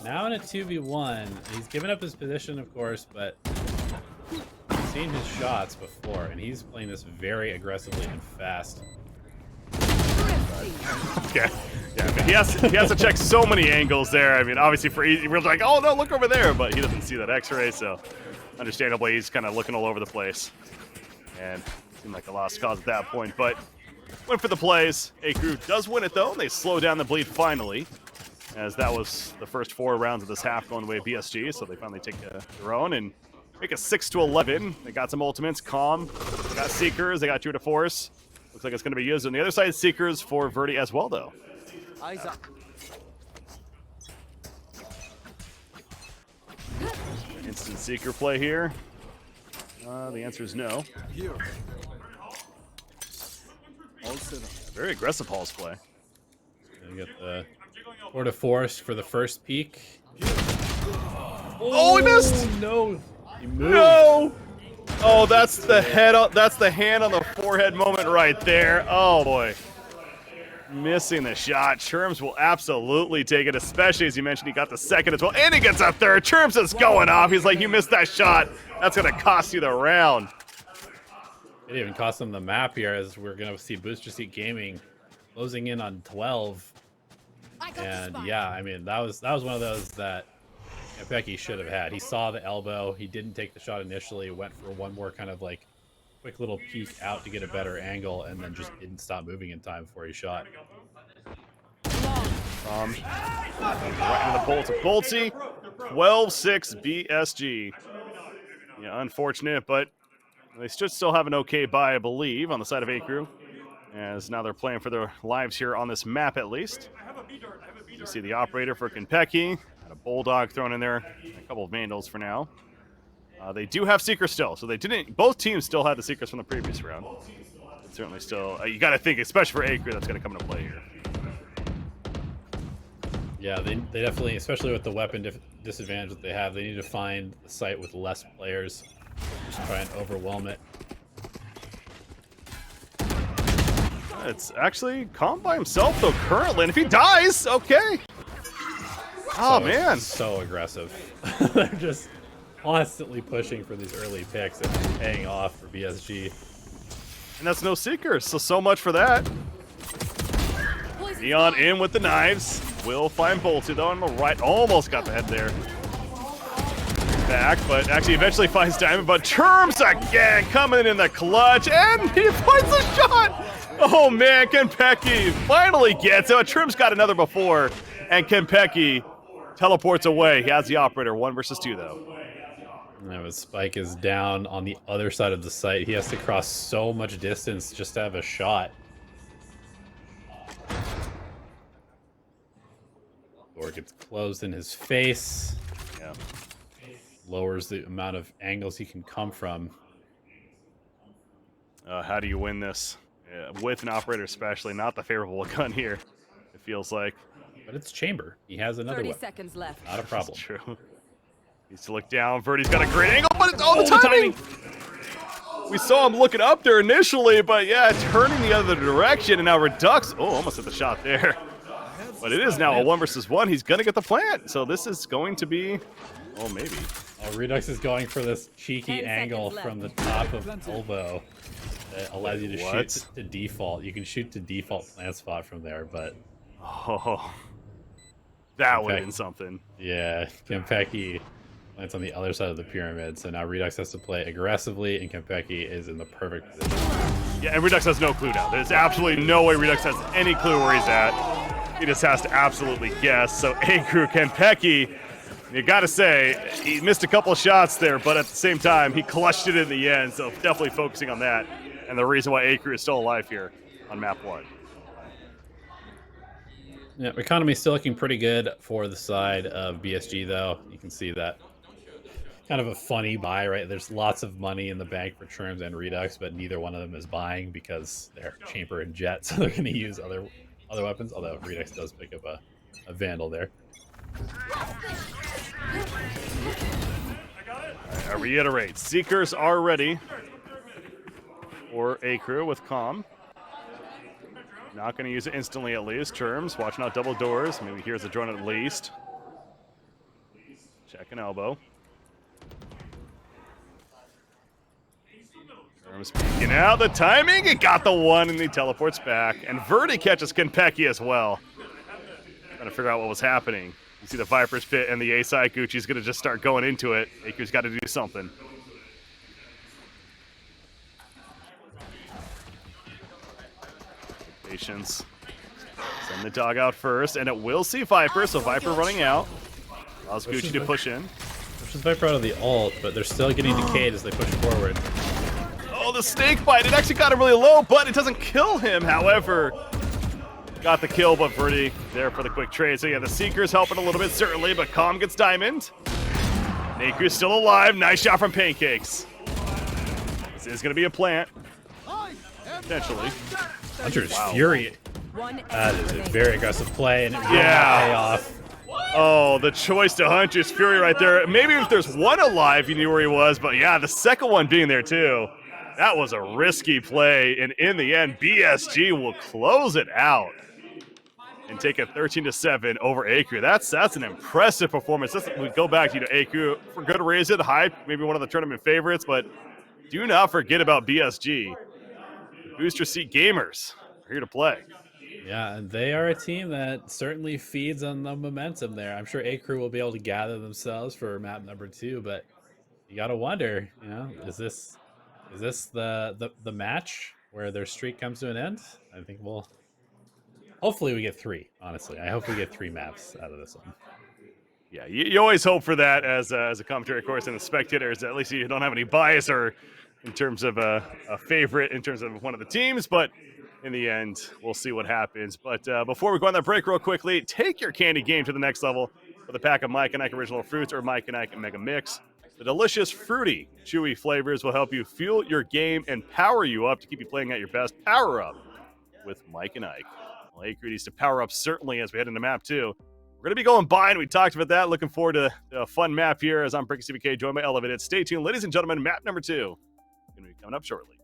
Speaker 2: now in a 2v1, he's given up his position, of course, but we've seen his shots before, and he's playing this very aggressively and fast.
Speaker 1: Okay. Yeah, I mean, he has to check so many angles there. I mean, obviously for easy, we're like, oh no, look over there, but he doesn't see that X-ray, so understandably he's kind of looking all over the place. And seemed like a lost cause at that point, but went for the plays. AKREW does win it though. They slow down the bleed finally, as that was the first 4 rounds of this half going the way of BSG, so they finally take their own and make a 6-11. They got some ultimates, Calm, they got Seekers, they got True to Force. Looks like it's going to be used on the other side, Seekers for Verdi as well, though.
Speaker 5: Eyes up.
Speaker 1: Instant Seeker play here. The answer is no.
Speaker 5: Here. All set up.
Speaker 1: Very aggressive Halls play.
Speaker 2: You get the Tour de Force for the first peak.
Speaker 1: Oh, he missed!
Speaker 2: No! He moved.
Speaker 1: No! Oh, that's the head. That's the hand on the forehead moment right there. Oh boy, missing the shot. Churms will absolutely take it, especially as you mentioned, he got the second as well, and he gets a third. Churms is going off. He's like, you missed that shot. That's gonna cost you the round.
Speaker 2: It even cost them the map here, as we're gonna see Booster Seat Gaming closing in on 12. And yeah, I mean that was one of those that Becky should have had. He saw the elbow. He didn't take the shot initially. Went for one more kind of like quick little peek out to get a better angle, and then just didn't stop moving in time before he shot.
Speaker 1: Right into the bolts of Boltsy. 12-6 BSG. Yeah, unfortunate, but they should still have an okay buy, I believe, on the side of AKREW, as now they're playing for their lives here on this map at least. You see the operator for Kentucky. A Bulldog thrown in there, a couple of Vandals for now. They do have Seekers still, so they didn't. Both teams still had the Seekers from the previous round. It's certainly still, you got to think, especially for AKREW, that's going to come into play here.
Speaker 2: Yeah, they definitely, especially with the weapon disadvantage that they have, they need to find a site with less players. Just try and overwhelm it.
Speaker 1: It's actually Calm by himself though currently, and if he dies, okay. Oh man,
Speaker 2: so aggressive. They're just constantly pushing for these early picks and paying off for BSG.
Speaker 1: And that's no Seekers, so much for that. Neon in with the knives. Will find Bolty though on the right. Almost got the head there. Back, but actually eventually finds Diamond. But Terms again coming in the clutch, and he finds the shot. Oh man, Kenpeki finally gets it. Trim's got another before, and Kenpeki teleports away. He has the operator. 1 versus 2 though.
Speaker 2: Now his spike is down on the other side of the site. He has to cross so much distance just to have a shot. Door gets closed in his face.
Speaker 1: Yeah.
Speaker 2: Lowers the amount of angles he can come from.
Speaker 1: How do you win this? With an operator especially, not the favorable gun here, it feels like.
Speaker 2: But it's Chamber. He has another
Speaker 3: 30
Speaker 2: weapon.
Speaker 3: seconds left.
Speaker 2: Not a problem.
Speaker 1: That's true. Needs to look down. Verdi's got a great angle, but it's all the timing! We saw him looking up there initially, but yeah, turning the other direction, and now Redux. Oh, almost hit the shot there. But it is now a 1 versus 1. He's going to get the plant. So this is going to be, oh, maybe.
Speaker 2: Oh, Redux is going for this cheeky
Speaker 3: 10
Speaker 2: angle
Speaker 3: seconds
Speaker 2: from the top of elbow. That allows you to
Speaker 1: What?
Speaker 2: shoot to default. You can shoot to default plant spot from there, but
Speaker 1: Oh, that would have
Speaker 2: Okay.
Speaker 1: been something.
Speaker 2: yeah, Kenpeki lands on the other side of the pyramid. So now Redux has to play aggressively, and Kenpeki is in the perfect position.
Speaker 1: Yeah, and Redux has no clue now. There's absolutely no way Redux has any clue where he's at. He just has to absolutely guess. So AKREW Kenpeki, you got to say, he missed a couple of shots there, but at the same time, he clutched it in the end. So definitely focusing on that. And the reason why AKREW is still alive here on map 1.
Speaker 2: Yeah, economy is still looking pretty good for the side of BSG, though. You can see that kind of a funny buy, right? There's lots of money in the bank for Terms and Redux, but neither one of them is buying because they're Chamber and Jet, so they're going to use other weapons. Although Redux does pick up a Vandal there.
Speaker 1: I reiterate, Seekers are ready for AKREW with Calm. Not going to use it instantly at least. Terms, watching out double doors. Maybe here's a drone at least. Check an elbow. Terms peeking out the timing. He got the one and he teleports back. And Verdi catches Kenpeki as well. Trying to figure out what was happening. You see the Viper's Pit and the A side. Gucci's going to just start going into it. AKREW's got to do something. Patience. Send the dog out first, and it will see Viper, so Viper running out. Allows Gucci to push in.
Speaker 2: Pushes Viper out of the ult, but they're still getting decayed as they push forward.
Speaker 1: Oh, the snake bite. It actually got him really low, but it doesn't kill him. However, got the kill, but Verdi there for the quick trade. So yeah, the Seeker's helping a little bit, certainly, but Calm gets Diamond. AKREW's still alive. Nice shot from Pancakes. This is going to be a plant. Potentially.
Speaker 2: Hunter's Fury. That is a very aggressive play, and it will not pay off.
Speaker 1: Oh, the choice to Hunter's Fury right there. Maybe if there's one alive, you knew where he was, but yeah, the second one being there too. That was a risky play, and in the end, BSG will close it out and take it 13-7 over AKREW. That's an impressive performance. We go back to AKREW for good reason, high, maybe one of the tournament favorites, but do not forget about BSG. Booster Seat Gamers are here to play.
Speaker 2: Yeah, and they are a team that certainly feeds on the momentum there. I'm sure AKREW will be able to gather themselves for map number 2, but you gotta wonder, is this the match where their streak comes to an end? I think hopefully we get 3. Honestly, I hope we get 3 maps out of this one.
Speaker 1: Yeah, you always hope for that as a commentary, of course, and the spectators. At least you don't have any bias or in terms of a favorite in terms of one of the teams, but in the end, we'll see what happens. But before we go on that break real quickly, take your candy game to the next level with a pack of Mike and Ike Original Fruits or Mike and Ike Mega Mix. The delicious, fruity, chewy flavors will help you fuel your game and power you up to keep you playing at your best. Power up with Mike and Ike. Well, AKREW needs to power up certainly as we head into map 2. We're going to be going by, and we talked about that. Looking forward to a fun map here as I'm Bricky CBK, joined by Elevated. Stay tuned, ladies and gentlemen. Map number 2 going to be coming up shortly.